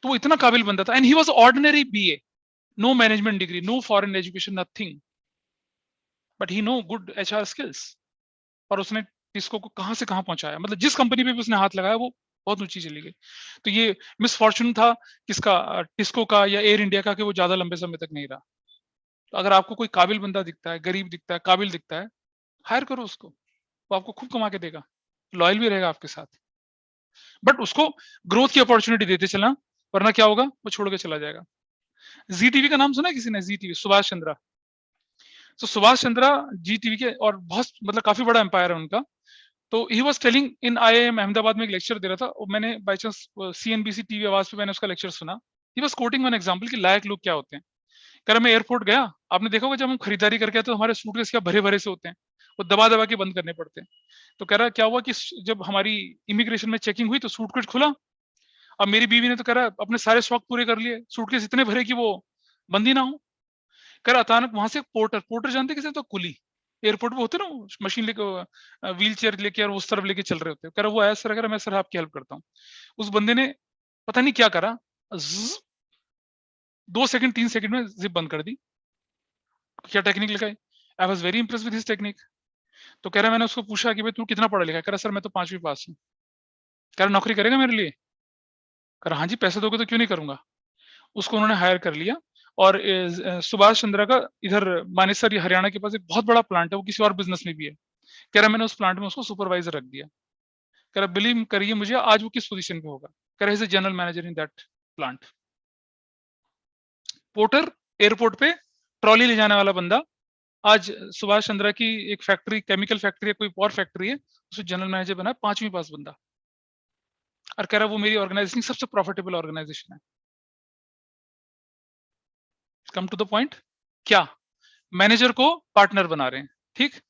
तो वो इतना काबिल बंदा था, and he was ordinary BA, no management degree, no foreign education, nothing, but he no good HR skills. और उसने टिस्को को कहां से कहां पहुंचाया, मतलब जिस कंपनी पे भी उसने हाथ लगाया वो बहुत ऊंची चली गई। तो ये मिसफॉर्चून था किसका? टिस्को का या एयर इंडिया का, कि वो ज्यादा लंबे समय तक नहीं रहा। तो अगर आपको कोई काबिल बंदा दिखता है, गरीब दिखता है, काबिल दिखता है, हायर करो उसको, वो आपको खूब कमा के देगा, लॉयल भी रहेगा आपके साथ। बट उसको ग्रोथ की अपॉर्चुनिटी देते चलना, वरना क्या होगा, वो छोड़ के चला जाएगा। ZTV का नाम सुना है किसी ने? ZTV, सुभाष चंद्रा। तो सुभाष चंद्रा GTV के, और बहुत मतलब काफी बड़ा एम्पायर है उनका। तो he was telling in IIM Ahmedabad में, एक लेक्चर दे रहा था, और मैंने बाय चांस CNBC TV आवाज पे मैंने उसका लेक्चर सुना। He was coating one example कि लायक लोग क्या होते हैं। कह रहा मैं एयरपोर्ट गया, आपने देखा होगा जब हम खरीदारी करके आते तो हमारे सूटकेस क्या भरे भरे से होते हैं, वो दबा दबा के बंद करने पड़ते हैं। तो कह रहा क्या हुआ कि जब हमारी इमिग्रेशन में चेकिंग हुई तो सूटकेस खुला। अब मेरी बीवी ने तो कह रहा अपने सारे शौक पूरे कर लिए, सूटकेस इतने भरे कि वो बंद ही ना हो। कह रहा अचानक वहां से पोर्टर, पोर्टर जानते किसे? तो कुली, एयरपोर्ट पे होते ना, वो मशीन लेके व्हील चेयर लेके और उस तरफ लेके चल रहे होते। कह रहा वो आया सर, कह रहा मैं सर आपकी हेल्प करता हूँ। उस बंदे ने पता नहीं क्या करा, 2 सेकंड 3 सेकंड में जिप बंद कर दी। क्या टेक्निक लगाई? I was very Impress with his technique. तो कह रहा मैंने उसको पूछा कि भाई तू कितना पढ़ा लिखा है? कह रहा सर मैं तो 5वीं पास हूँ। कह रहा नौकरी करेगा मेरे लिए? कह रहा हाँ जी, पैसे दोगे तो क्यों नहीं करूंगा। उसको उन्होंने हायर कर लिया। और सुभाष चंद्रा का इधर मानेसर, हरियाणा के पास एक बहुत बड़ा प्लांट है, वो किसी और बिजनेस में भी है। कह रहा मैंने उस प्लांट में उसको सुपरवाइजर रख दिया। कह रहा बिलीव करिए मुझे, आज वो किस पोजीशन पे होगा? कह रहा is general manager in that plant. Porter, airport पे ट्रॉली ले जाने वाला बंदा, आज सुभाष चंद्रा की एक फैक्ट्री, केमिकल फैक्ट्री है, कोई और फैक्ट्री है, उसमें जनरल मैनेजर बना है, 5वीं पास बंदा। और कह रहा है वो मेरी ऑर्गेनाइजेशन सबसे प्रॉफिटेबल ऑर्गेनाइजेशन है। कम टू द पॉइंट, क्या मैनेजर को पार्टनर बना रहे हैं, ठीक।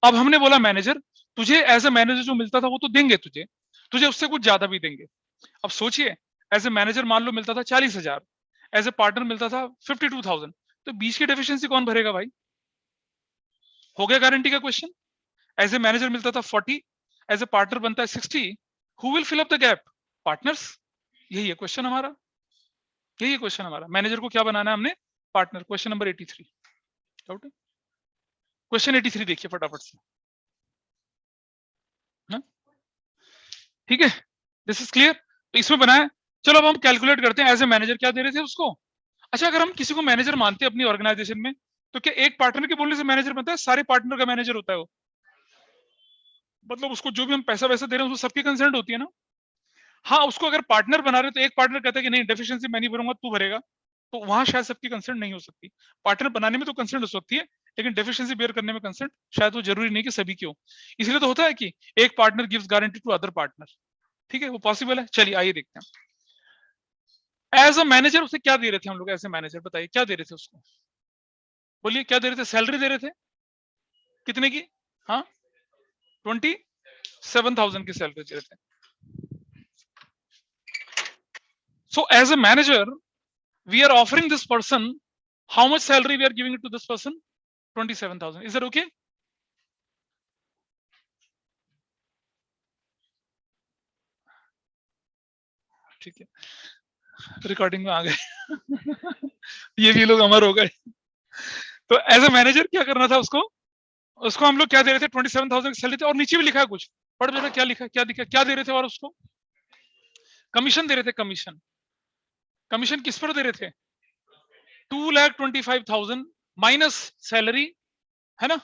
अब हमने बोला मैनेजर, तुझे एज ए मैनेजर जो मिलता था वो तो देंगे तुझे, तुझे उससे कुछ ज्यादा भी देंगे। अब सोचिए, एज ए मैनेजर मान लो मिलता था 40,000, एज ए पार्टनर मिलता था 52,000, तो बीच की डेफिशिएंसी कौन भरेगा भाई? हो गया गारंटी का क्वेश्चन। एज ए मैनेजर मिलता था 40, एज ए पार्टनर बनता है 60, who will fill up the gap? Partners. यही है क्वेश्चन हमारा, यही है क्वेश्चन हमारा। मैनेजर को क्या बनाना है हमने? पार्टनर। Question number 83। डाउट है? क्वेश्चन 83 देखिए फटाफट से, ठीक है, दिस इज क्लियर। तो इसमें बनाया, चलो अब हम कैलकुलेट करते हैं एज ए मैनेजर क्या दे रहे थे उसको। अच्छा, अगर हम किसी को मैनेजर मानते हैं अपनी ऑर्गेनाइजेशन में, तो क्या एक पार्टनर के बोलने से मैनेजर बनता है? सारे पार्टनर का मैनेजर होता है वो? मतलब उसको जो भी हम पैसा वैसा दे रहे हैं उसको सबकी कंसर्न होती है ना। हाँ, उसको अगर पार्टनर बना रहे तो एक पार्टनर कहता है कि नहीं डेफिशिएंसी मैं नहीं भरूंगा, तू भरेगा, तो वहां शायद सबकी कंसर्न नहीं हो सकती। पार्टनर बनाने में तो कंसर्न हो सकती है, लेकिन डेफिशिएंसी बेयर करने में कंसर्न शायद वो जरूरी नहीं कि सभी की हो। इसलिए तो होता है कि एक partner gives guarantee to other partner, ठीक है, वो पॉसिबल है। चलिए आइए देखते हैं एज अ मैनेजर उसे क्या दे रहे थे हम लोग। एज ए मैनेजर बताइए क्या दे रहे थे उसको, बोलिए क्या दे रहे थे? सैलरी दे रहे थे कितने की? हाँ, 27,000 की सैलरी दे रहे थे। So as a manager, we are offering this person how much salary we are giving it to this person? 27,000. Is that okay? ठीक है, रिकॉर्डिंग में आ गए ये भी लोग अमर हो गए। तो एज ए मैनेजर क्या करना था उसको? उसको हम लोग क्या दे रहे थे? 27,000 की सैलरी थे, और नीचे भी लिखा है कुछ, पढ़ बेटा क्या लिखा, क्या दिखा, क्या दे रहे थे? और उसको कमीशन दे रहे थे। कमीशन, कमीशन किस पर दे रहे थे? 2,25,000 माइनस सैलरी, है ना,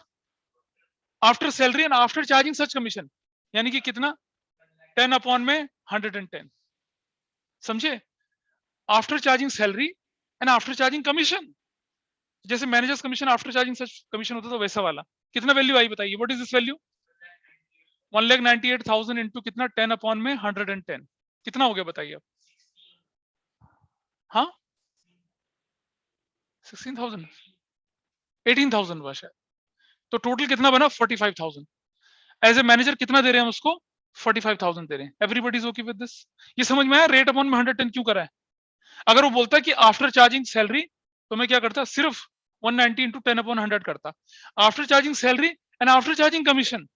after salary and after charging such commission, यानी कि कितना? 10 अपॉन में 110, समझे? After charging salary and after charging commission, जैसे managers commission after charging such commission होता था वैसा वाला। कितना वैल्यू आई बताइए? What is this value? 1,98,000 into कितना? 10 अपॉन में 110, कितना हो गया बताइए अब? हाँ, 16,000, 18,000 हुआ शायद। तो टोटल कितना बना? 45,000। एज ए मैनेजर कितना दे रहे हैं हम उसको? 45,000 दे रहे हैं। Everybody is okay with this? ये समझ में आया रेट अपॉन में 110 क्यों करा है? अगर वो बोलता है कि आफ्टर चार्जिंग सैलरी, तो मैं क्या करता? सिर्फ 190 इंटू 10 अपॉन 100 करता। After charging salary and after charging commission,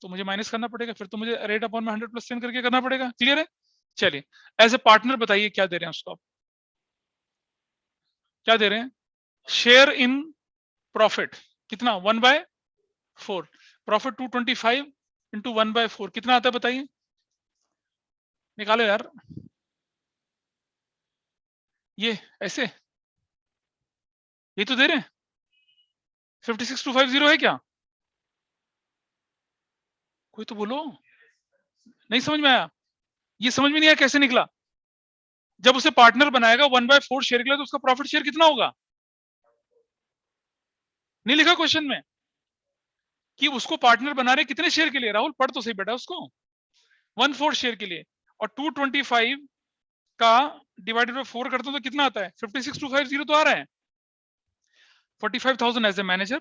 तो मुझे माइनस करना पड़ेगा, फिर तो मुझे रेट अपॉन में 100 प्लस 10 करके करना पड़ेगा। क्लियर है? चलिए, एज ए पार्टनर बताइए क्या दे रहे हैं उसको आप? क्या दे रहे हैं? शेयर इन प्रॉफिट, कितना? 1/4। प्रॉफिट 225 इंटू 1/4 कितना आता है बताइए? निकालो यार, ये ऐसे ये तो दे रहे हैं 56,250 है क्या? कोई तो बोलो, नहीं समझ में आया? ये समझ में नहीं आया कैसे निकला? जब उसे पार्टनर बनाएगा 1/4 शेयर के लिए, तो उसका प्रॉफिट शेयर कितना होगा? नहीं लिखा क्वेश्चन में कि उसको पार्टनर बना रहे कितने शेयर के लिए? राहुल पढ़ तो सही बेटा उसको। 1/4 शेयर के लिए, और 225 का डिवाइडेड बाय 4 करते हो तो कितना आता है? 56,250 तो आ रहा है। 45,000 as a manager,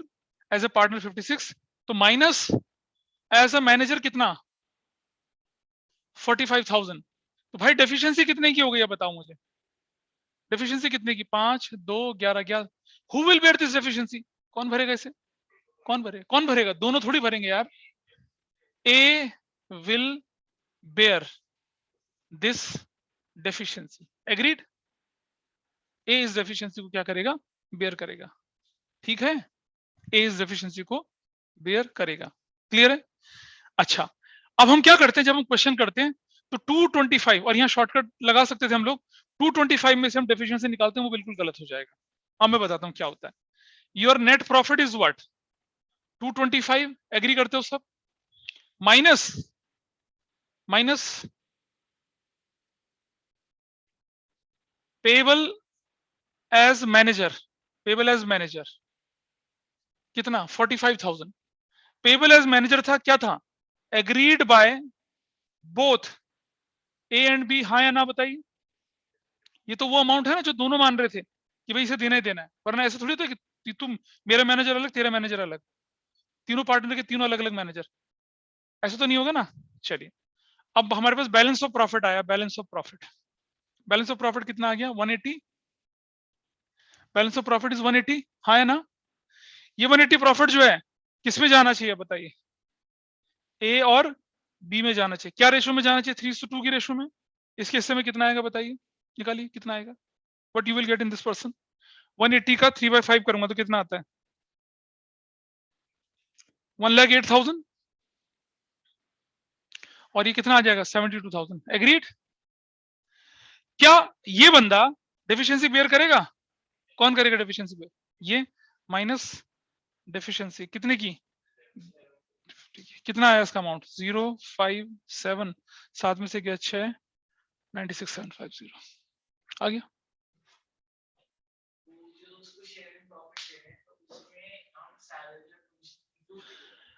as a partner 56, तो माइनस एज ए मैनेजर कितना? 45,000। तो भाई डेफिशिएंसी कितने की हो गई है बताओ मुझे? डेफिशिएंसी कितने की? 5, 2, 11, 11। Who will bear this deficiency? कौन भरेगा इसे? कौन भरेगा? कौन भरेगा? दोनों थोड़ी भरेंगे यार। A will bear this deficiency, agreed? A इस डेफिशिएंसी को क्या करेगा? बेयर करेगा, ठीक है? ए इस डेफिशिएंसी को बेयर करेगा। क्लियर है? अच्छा, अब हम क्या करते हैं जब हम क्वेश्चन करते हैं, तो 225, और यहाँ शॉर्टकट लगा सकते थे हम लोग, 225 में से हम डेफिशिएंसी निकालते हैं, वो बिल्कुल गलत हो जाएगा। अब मैं बताता हूँ क्या होता है। Your net profit is what? 225, agree करते हो सब? Minus payable as manager, payable as manager कितना? 45,000। पेबल एज मैनेजर था क्या था? Agreed by both A and B, हाँ या ना बताइए। ये तो वो अमाउंट है ना जो दोनों मान रहे थे कि भाई इसे देना ही देना है, वरना ऐसा थोड़ी था कि तुम, मेरा मैनेजर अलग तेरा मैनेजर अलग, तीनों पार्टनर के तीनों अलग अलग मैनेजर, ऐसा तो नहीं होगा ना। चलिए अब हमारे पास बैलेंस ऑफ प्रॉफिट आया, balance of profit, balance of profit कितना आ गया 180, बैलेंस ऑफ प्रॉफिट इज 180, हाँ है ना। ये 180 प्रॉफिट जो है किस में जाना चाहिए बताइए, ए और बी में जाना चाहिए। क्या रेशो में जाना चाहिए, 3:2 की रेशो में। इसके हिस्से में कितना आएगा बताइए, निकालिए कितना आएगा, what you will get in this person. 180 का 3/5 करूंगा तो कितना आता है, 1,08,000, और ये कितना आ जाएगा 72,000। एग्रीड। क्या ये बंदा डेफिशिएंसी बेयर करेगा, कौन करेगा डेफिशिएंसी बेयर, ये माइनस डेफिशिएंसी कितने की, कितना आया इसका अमाउंट 057, 7 में से गया 6, 96,750 आ गया।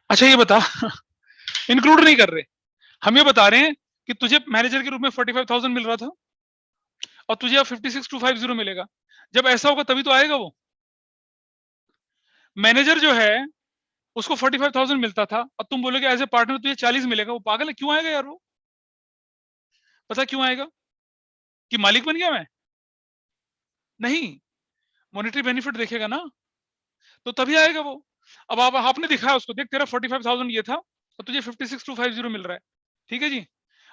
अच्छा ये बता इंक्लूड नहीं कर रहे, हम ये बता रहे हैं कि तुझे मैनेजर के रूप में 45,000 मिल रहा था और तुझे अब 56,250 मिलेगा। जब ऐसा होगा तभी तो आएगा वो। मैनेजर जो है उसको 45,000 मिलता था और तुम बोलोगे एज ए पार्टनर तुझे 40 मिलेगा, वो पागल है, क्यों आएगा यार वो, पता क्यों आएगा, कि मालिक बन गया मैं, नहीं, मॉनेटरी बेनिफिट देखेगा ना, तो तभी आएगा वो। अब आप आपने दिखाया उसको, देख तेरा 45,000 ये था और तुझे 56,250 मिल रहा है, ठीक है जी,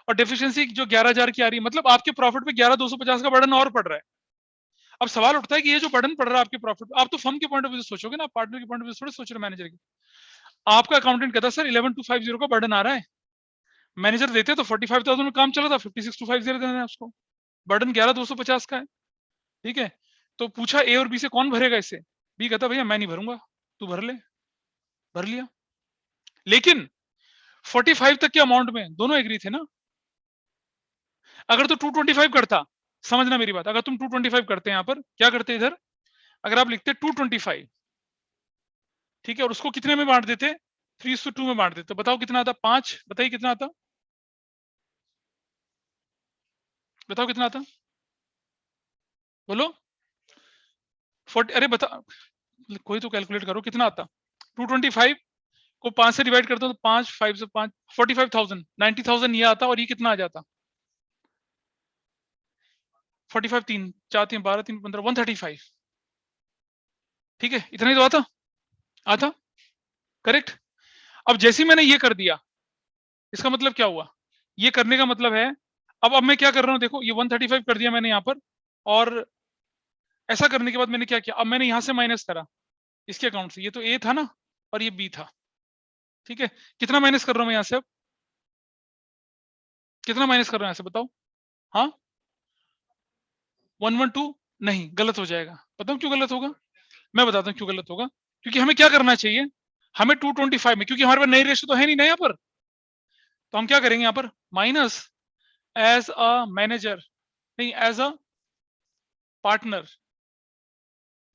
और डेफिशिएंसी जो 11,000 की आ रही है, मतलब आपके प्रॉफिट पे 11,250 का बर्डन और पड़ रहा है। अब सवाल उठता है कि ये जो बर्डन पड़ रहा है आपके प्रॉफिट, आप तो फर्म के पॉइंट ऑफ व्यू से सोचोगे ना, पार्टनर के पॉइंट ऑफ व्यू से थोड़ी सोच रहे मैनेजर की। आपका अकाउंटेंट कहता है सर 11,250 का बर्डन आ रहा है, मैनेजर देते तो 45,000 में काम चला था, 56,250 देना है उसको, बर्डन 11,250 का है, ठीक है। तो पूछा ए और बी से कौन भरेगा इसे, बी कहता भैया मैं नहीं भरूंगा, तू भर ले, भर लिया। लेकिन 45 तक के अमाउंट में दोनों एग्री थे ना। अगर तो 225 करता, समझना मेरी बात, अगर तुम 225 करते यहाँ पर क्या करते इधर, अगर आप लिखते 225, ठीक है, और उसको कितने में बांट देते, 3:2 में बांट देते, तो बताओ कितना आता, 5, बताइए कितना आता, बताओ कितना आता, बोलो 40, अरे बता, कोई तो कैलकुलेट करो कितना आता। 225 को 5 से डिवाइड करता हूँ तो 5, 5 से 5, 45,000, 90,000 ये आता, और ये कितना आ जाता, 45, 3 4 3 12 3 15, 135, ठीक है, इतना ही तो आता, आता, करेक्ट। अब जैसे ही मैंने ये कर दिया, इसका मतलब क्या हुआ, ये करने का मतलब है, अब मैं क्या कर रहा हूं देखो, ये 135 कर दिया मैंने यहाँ पर, और ऐसा करने के बाद मैंने क्या किया, अब मैंने यहां से माइनस करा इसके अकाउंट से, ये तो ए था ना और ये बी था, ठीक है, कितना माइनस कर रहा हूं मैं यहाँ से, अब कितना माइनस कर रहा हूं यहाँ से बताओ, हाँ 112, नहीं गलत हो जाएगा, बताऊं क्यों गलत होगा, मैं बताता हूँ क्यों गलत होगा, क्योंकि हमें क्या करना चाहिए, हमें 225 में, क्योंकि हमारे पास नई रेशो तो है नहीं ना यहाँ पर, तो हम क्या करेंगे यहाँ पर माइनस एज अ मैनेजर, नहीं एज अ पार्टनर,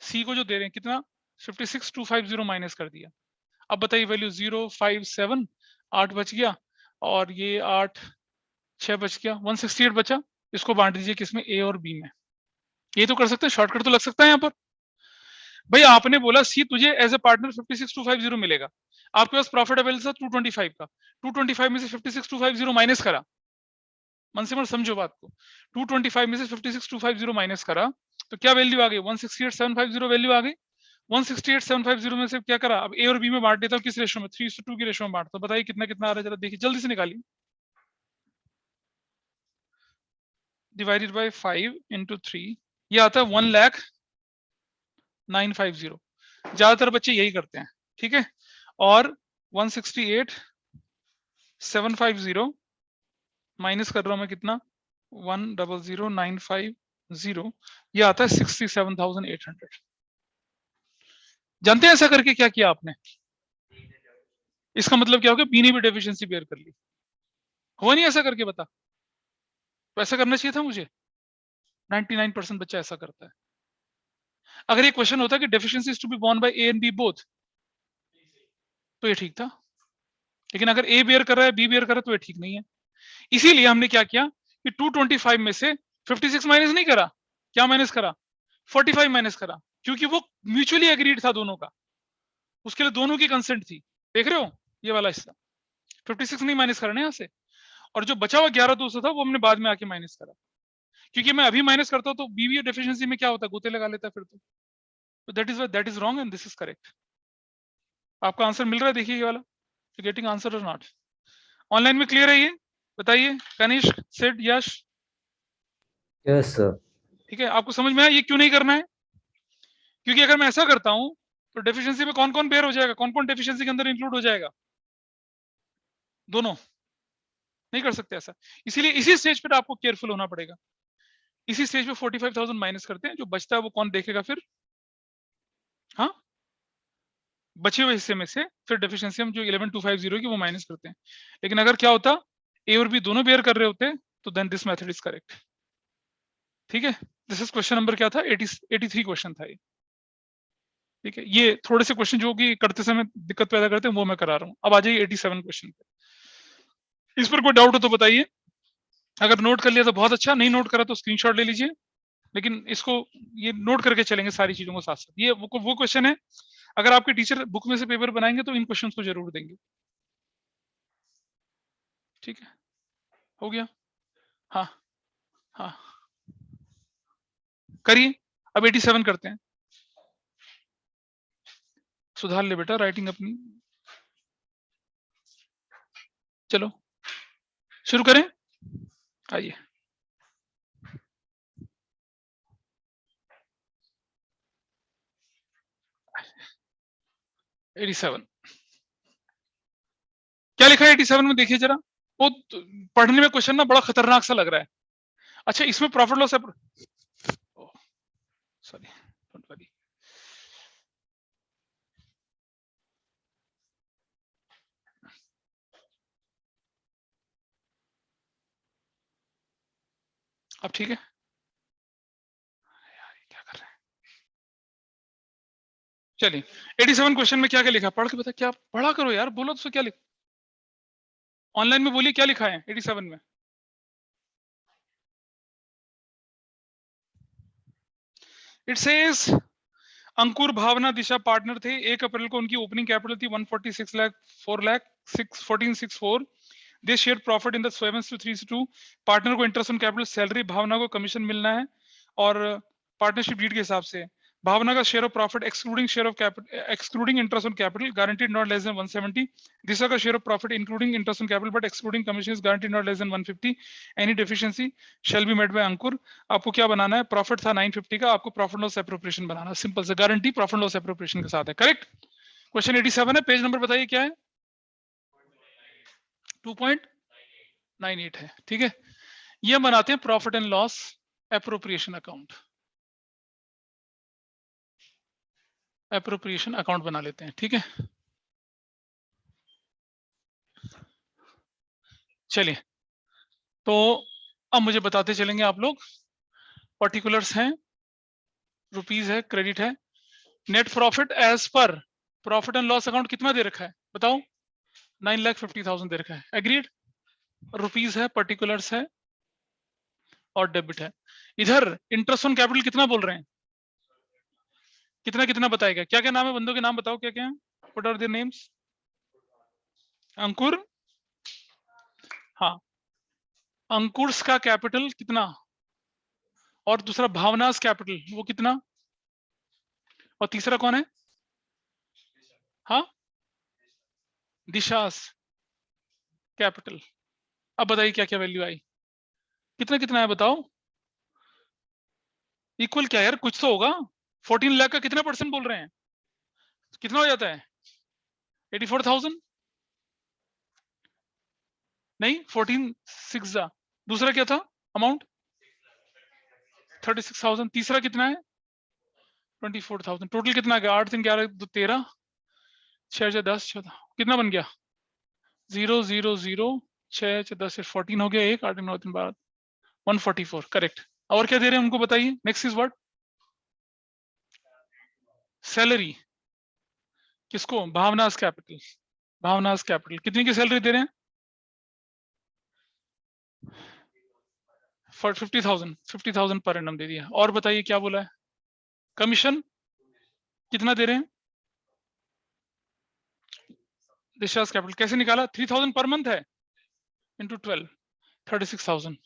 सी को जो दे रहे हैं कितना 56,250 माइनस कर दिया। अब बताइए वैल्यू 057, 8 बच गया, और ये 8 6 बच गया, 168 बचा, इसको बांट दीजिए किसमें, ए और बी में, ये तो कर सकते हैं, शॉर्टकट तो लग सकता है यहाँ पर। भाई आपने बोला सी तुझे एज ए पार्टनर 56,250 मिलेगा, आपके पास प्रॉफिट अवेलेबल था 225 का, 225 में से 56,250 माइनस करा, मन से मन समझो बात को, 225 में से 56,250 माइनस करा, तो क्या वैल्यू आ गई 168,750 वैल्यू आ गई। 168,750 में से क्या करा, अब ए और बी में बांट देता हूँ, किस रेशो में, 3:2 की रेशो में बांटता हूँ, बताइए कितना कितना आ रहा है, जरा देखिए जल्दी से निकालिए, डिवाइडेड बाय 5 into 3, ये आता है 1,09,50, ज्यादातर बच्चे यही करते हैं, ठीक है, और 168,750 माइनस कर रहा हूं मैं कितना 1,00,950, ये आता है 67,800। जानते हैं ऐसा करके क्या किया आपने, इसका मतलब क्या हो गया, बी ने भी डेफिशिएंसी बेयर कर ली, हुआ नहीं ऐसा करके, बता, तो ऐसा करना चाहिए था मुझे, 99% बच्चा ऐसा करता है। अगर ये क्वेश्चन होता कि deficiency is to be borne by A and B both, तो ये ठीक था, लेकिन अगर ए बेयर कर रहा है बी बेयर कर रहा है तो ये ठीक नहीं है। इसीलिए हमने क्या किया कि 225 में से 56 माइनस नहीं करा, क्या माइनस करा, 45 माइनस करा, क्योंकि वो म्यूचुअली एग्रीड था दोनों का, उसके लिए दोनों की कंसेंट थी। देख रहे हो ये वाला हिस्सा, 56 नहीं माइनस करना यहाँ से, और जो बचा हुआ 11,200 था वो हमने बाद में आके माइनस करा, क्योंकि मैं अभी माइनस करता हूँ तो बीबीए डेफिशिएंसी में क्या होता है, गोते लगा लेता है फिर तो that is wrong and this is correct. आपका आंसर मिल रहा है, देखिए ये वाला, गेटिंग आंसर और नॉट। ऑनलाइन में क्लियर है ये, बताइए कनिष्क, सिड, यश। Yes sir. ठीक है, आपको समझ में आया ये क्यों नहीं करना है, क्योंकि अगर मैं ऐसा करता हूं तो डेफिशिएंसी में कौन कौन बेयर हो जाएगा, कौन कौन डेफिशिएंसी के अंदर इंक्लूड हो जाएगा, दोनों नहीं कर सकते ऐसा, इसीलिए इसी स्टेज पर आपको केयरफुल होना पड़ेगा। इसी स्टेज पे 45,000 माइनस करते हैं, जो बचता है वो कौन देखेगा फिर, हाँ बचे हुए हिस्से में से फिर डेफिशिएंसी हम जो 11250 की वो माइनस करते हैं। लेकिन अगर क्या होता, ए और बी दोनों बेयर कर रहे होते तो then this method is correct. ठीक है, दिस इज क्वेश्चन नंबर क्या था, 83 क्वेश्चन था ये। ठीक है, ये थोड़े से क्वेश्चन जो कि करते समय दिक्कत पैदा करते हैं वो मैं करा रहा हूँ। अब आ जाइए 87 क्वेश्चन पे, इस पर कोई डाउट हो तो बताइए, अगर नोट कर लिया तो बहुत अच्छा, नहीं नोट करा तो स्क्रीनशॉट ले लीजिए, लेकिन इसको ये नोट करके चलेंगे सारी चीजों को साथ साथ। ये वो क्वेश्चन है, अगर आपके टीचर बुक में से पेपर बनाएंगे तो इन क्वेश्चंस को जरूर देंगे। ठीक है, हो गया, हाँ हाँ करिए। अब 87 करते हैं, सुधार ले बेटा राइटिंग अपनी। चलो शुरू करें, आइए। एटी सेवन क्या लिखा है 87 में, देखिए जरा, वो पढ़ने में क्वेश्चन ना बड़ा खतरनाक सा लग रहा है। अच्छा इसमें profit loss, sorry don't worry, अब ठीक है, यार ये क्या कर रहे हैं। चलिए 87 क्वेश्चन में क्या क्या लिखा, पढ़ के बता, क्या पढ़ा करो यार, बोलो तो क्या लिखा, ऑनलाइन में बोलिए क्या लिखा है 87 में। It says Ankur, Bhavna, Disha partner थे, 1 अप्रैल को उनकी ओपनिंग कैपिटल थी 146 lakh 4 lakh 1464। They share profit in the 7:3:2। Partner को interest on capital salary, Bhavna को कमीशन मिलना है, और पार्टनरशिप डीड के हिसाब से भावना का share of profit excluding share of capital, excluding interest on capital guaranteed not less than 170। Disha का share of profit including interest on capital but excluding commission is guaranteed not less than 150। Any deficiency shall be met by Ankur. आपको क्या बनाना है, profit था 950 का, आपको profit loss appropriation बनाना, simple से गारंटी प्रॉफिट लॉस एप्रोप्रिएशन के साथ है। करेक्ट, क्वेश्चन 87 है, पेज नंबर बताइए क्या है, 2.98 है। ठीक है, ये बनाते हैं profit and loss appropriation account, appropriation account बना लेते हैं। ठीक है, चलिए तो अब मुझे बताते चलेंगे आप लोग, पर्टिकुलर्स हैं, रुपीज है, क्रेडिट है, net profit as per profit and loss account कितना दे रखा है बताओ, 9,50,000 दे रखा है, एग्रीड, रुपीज है, पर्टिकुलर्स है और डेबिट है। इधर इंटरेस्ट ऑन कैपिटल कितना बोल रहे हैं, कितना कितना बताएगा, क्या क्या नाम है बंदों के नाम बताओ क्या क्या है, व्हाट आर देयर नेम्स, अंकुर, हाँ अंकुर्स का कैपिटल कितना, और दूसरा भावनास कैपिटल वो कितना, और तीसरा कौन है, हाँ दिशास कैपिटल। अब बताइए क्या क्या वैल्यू आई, कितना कितना है बताओ, इक्वल क्या यार, कुछ तो होगा, 14 लाख का कितना परसेंट बोल रहे हैं, कितना हो जाता है 84,000, नहीं 14 दूसरा क्या था अमाउंट 36,000, तीसरा कितना है 24,000, टोटल कितना आ गया, 8 3 11 2 13 6 6 10 14, कितना बन गया 0 0 0 6 6 10 14 हो गया, 1 8 9 3 12 144, करेक्ट। और क्या दे रहे हैं उनको बताइए, नेक्स्ट इज व्हाट, सैलरी, किसको, भावनास कैपिटल, भावनास कैपिटल कितनी की सैलरी दे रहे हैं फॉर 50,000 पर एनम दे दिया। और बताइए क्या बोला है, कमीशन कितना दे रहे हैं, दिशाज कैपिटल कैसे निकाला, 3,000 पर मंथ है इंटू 12, 36,000,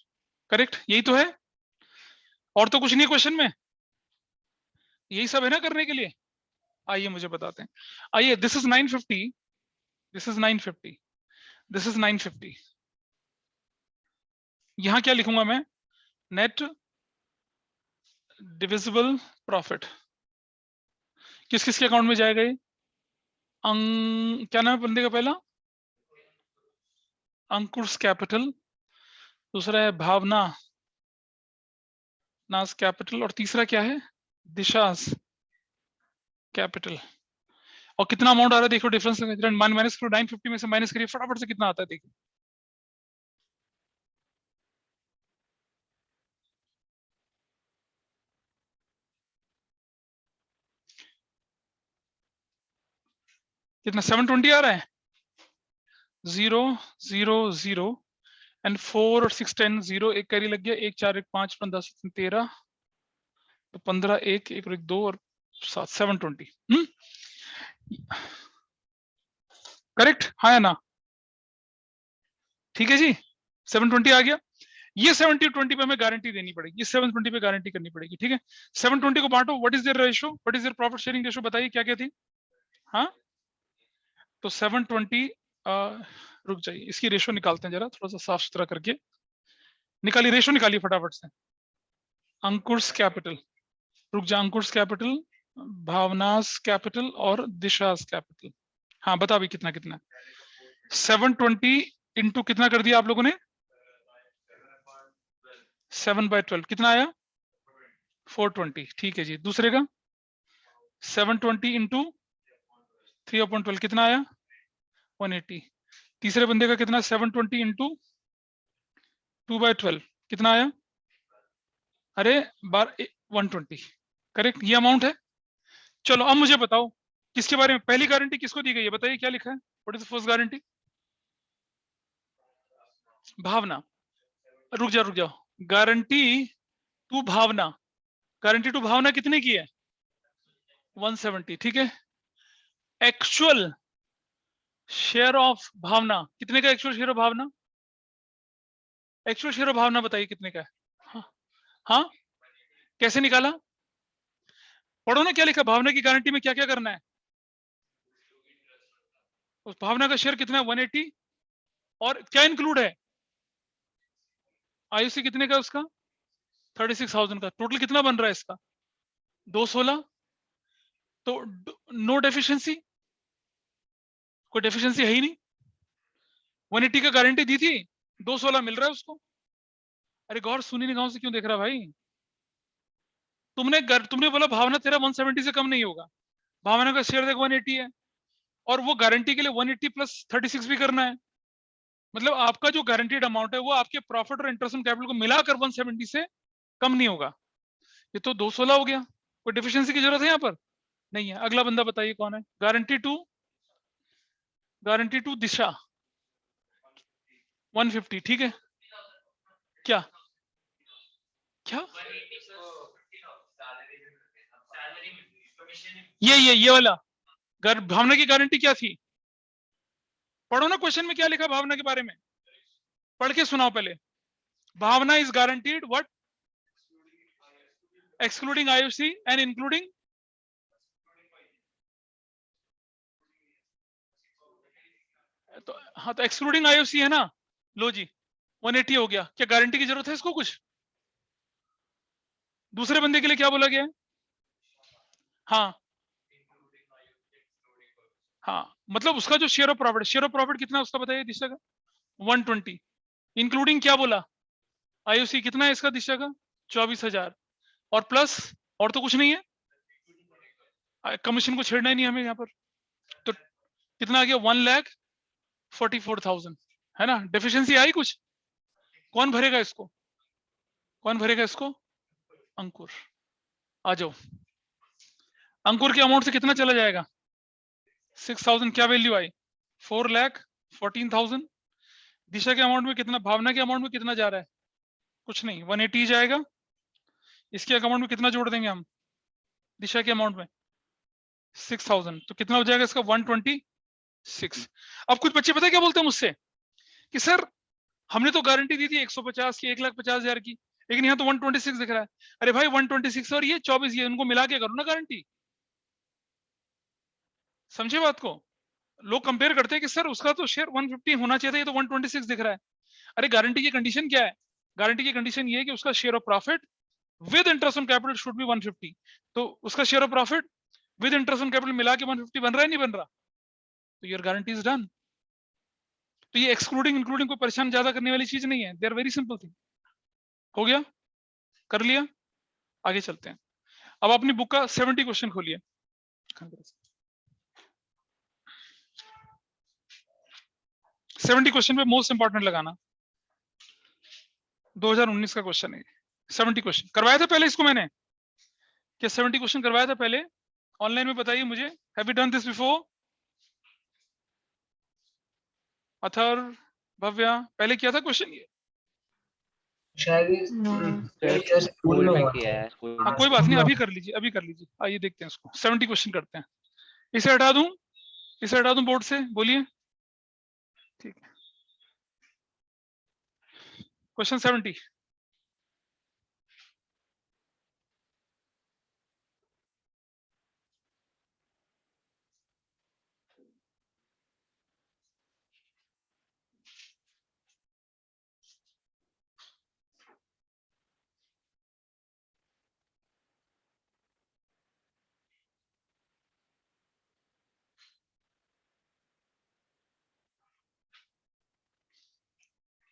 करेक्ट, यही तो है, और तो कुछ नहीं क्वेश्चन में, यही सब है ना करने के लिए। आइए मुझे बताते हैं, आइए, this is 950, this is 950, this is 950, यहां क्या लिखूंगा मैं, नेट डिविजिबल प्रॉफिट, किस किस के अकाउंट में जाएगा ये, क्या नाम है बंदे का पहला, अंकुश कैपिटल, दूसरा है भावना नास कैपिटल, और तीसरा क्या है, दिशास कैपिटल। और कितना अमाउंट आ रहा है देखो, डिफरेंस माइनस करो, 950 में से माइनस करिए फटाफट से, कितना आता है देखिए, कितना 720 आ रहा है, 0 0 0 एंड 4 और 6 10 0, एक कैरी लग गया, 1 4 1 5 15 13, तो 15 1 1 और 1 2 और 7 720, करेक्ट, हाँ या ना, ठीक है जी, 720 आ गया, ये 70-20 पे हमें गारंटी देनी पड़ेगी, ये 720 पे गारंटी करनी पड़ेगी, ठीक है, 720 को बांटो, what is their ratio, what is their profit sharing ratio, बताइए क्या क्या थी, हाँ, तो 720, रुक जाइए, इसकी रेशियो निकालते हैं जरा, थोड़ा सा साफ सुथरा करके निकालिए, रेशियो निकालिए फटाफट से, अंकुश कैपिटल, रुक जा, अंकुश कैपिटल, भावनास कैपिटल और दिशास कैपिटल, हाँ बता अभी कितना कितना, 720 इंटू कितना कर दिया आप लोगों ने, 7/12 कितना आया, 420, ठीक है जी, दूसरे का 720 इंटू 3/12 कितना आया, 180, तीसरे बंदे का कितना, 720 इंटू 2/12 कितना आया, अरे 120, करेक्ट, ये अमाउंट है। चलो अब मुझे बताओ किसके बारे में, पहली गारंटी किसको दी गई है, बताइए क्या लिखा है, what is the first guarantee, Bhavna, रुक जाओ, guarantee to Bhavna, guarantee to Bhavna कितने की है, 170, ठीक है, एक्चुअल शेयर ऑफ भावना कितने का, actual share of Bhavna, actual share of Bhavna बताइए कितने का है, हाँ, हाँ कैसे निकाला, पढ़ो ना क्या लिखा, भावना की गारंटी में क्या क्या करना है, उस भावना का शेयर कितना है, 180, और क्या इंक्लूड है, आयुषी कितने का उसका, 36,000 का, टोटल कितना बन रहा है इसका, 216, तो नो डेफिशिएंसी, कोई डेफिशिएंसी है ही नहीं, 180 का गारंटी दी थी, 216 मिल रहा है उसको, अरे गौर सुनी नहीं, गांव से क्यों देख रहा भाई, तुमने बोला भावना तेरा 170 से कम नहीं होगा, भावना का शेयर देखो 180 है, और वो गारंटी के लिए 180 प्लस 36 भी करना है, मतलब आपका जो गारंटीड अमाउंट है वो आपके प्रॉफिट और इंटरेस्ट ऑन कैपिटल को मिलाकर 170 से कम नहीं होगा, ये तो 216 हो गया, कोई डेफिशिएंसी की जरूरत है यहाँ पर नहीं है। अगला बंदा बताइए कौन है, गारंटी टू दिशा 150, ठीक है, क्या क्या ये वाला भावना की गारंटी क्या थी, पढ़ो ना क्वेश्चन में क्या लिखा भावना के बारे में, पढ़ के सुनाओ पहले, Bhavna is guaranteed what, excluding IOC and including, तो हाँ, तो एक्सक्लूडिंग आईओसी है ना, लो जी 180 हो गया, क्या गारंटी की जरूरत है इसको कुछ, दूसरे बंदे के लिए क्या बोला गया है, हाँ हाँ, मतलब उसका जो शेयर ऑफ प्रॉफिट कितना है उसका बताइए, दिशा का 120, इंक्लूडिंग क्या बोला, आईओसी कितना है इसका, दिशा का 24,000, और प्लस, और तो कुछ नहीं है, कमीशन को छेड़ना ही नहीं हमें यहाँ पर, तो कितना आ गया, 1,44,000, है ना, डेफिशिएंसी आई कुछ, कौन भरेगा इसको, कौन भरेगा इसको, अंकुर, आ जाओ, अंकुर के अमाउंट से कितना चला जाएगा, 6,000, क्या वैल्यू आई, 4,14,000, दिशा के अमाउंट में कितना, भावना के अमाउंट में कितना जा रहा है, कुछ नहीं, 180 जाएगा। इसके अकाउंट में कितना जोड़ देंगे हम, दिशा के अमाउंट में 6000, तो कितना हो जाएगा इसका 126। अब कुछ बच्चे पता है क्या बोलते हैं मुझसे कि सर हमने तो गारंटी दी थी 150 की, 1,50,000 की, लेकिन यहाँ तो 126 दिख रहा है। अरे भाई 126 और ये 24, ये उनको मिला के करो ना गारंटी। समझे बात को? लोग कंपेयर करते हैं कि सर उसका तो शेयर 150 होना चाहिए था, ये तो 126 दिख रहा है। अरे गारंटी की कंडीशन क्या है? गारंटी की कंडीशन ये है कि उसका share of profit with interest on capital should be 150। तो उसका share of profit with interest on capital मिला के 150 बन रहा है, नहीं बन रहा? तो योर गारंटी इज डन। तो ये एक्सक्लूडिंग इंक्लूडिंग कोई परेशान ज्यादा करने वाली चीज नहीं है, they are very simple thing. हो गया, कर लिया, आगे चलते हैं। अब अपनी बुक का 70 क्वेश्चन खोलिए। 70 क्वेश्चन पे मोस्ट इंपॉर्टेंट लगाना, 2019 का क्वेश्चन है। 70 क्वेश्चन करवाया था पहले इसको मैंने, क्या 70 क्वेश्चन करवाया था पहले ऑनलाइन में? बताइए मुझे, have you done this before? Athar, Bhavya, पहले किया था क्वेश्चन ये? शायद ये सर स्कूल स्कूल में में हुआ किया था। है, स्कूल हाँ में। कोई बात नहीं, अभी कर लीजिए, अभी कर लीजिए। आइए देखते हैं इसको, 70 क्वेश्चन करते हैं। इसे हटा दूं, इसे हटा दूं बोर्ड से, बोलिए। ठीक है, क्वेश्चन 70।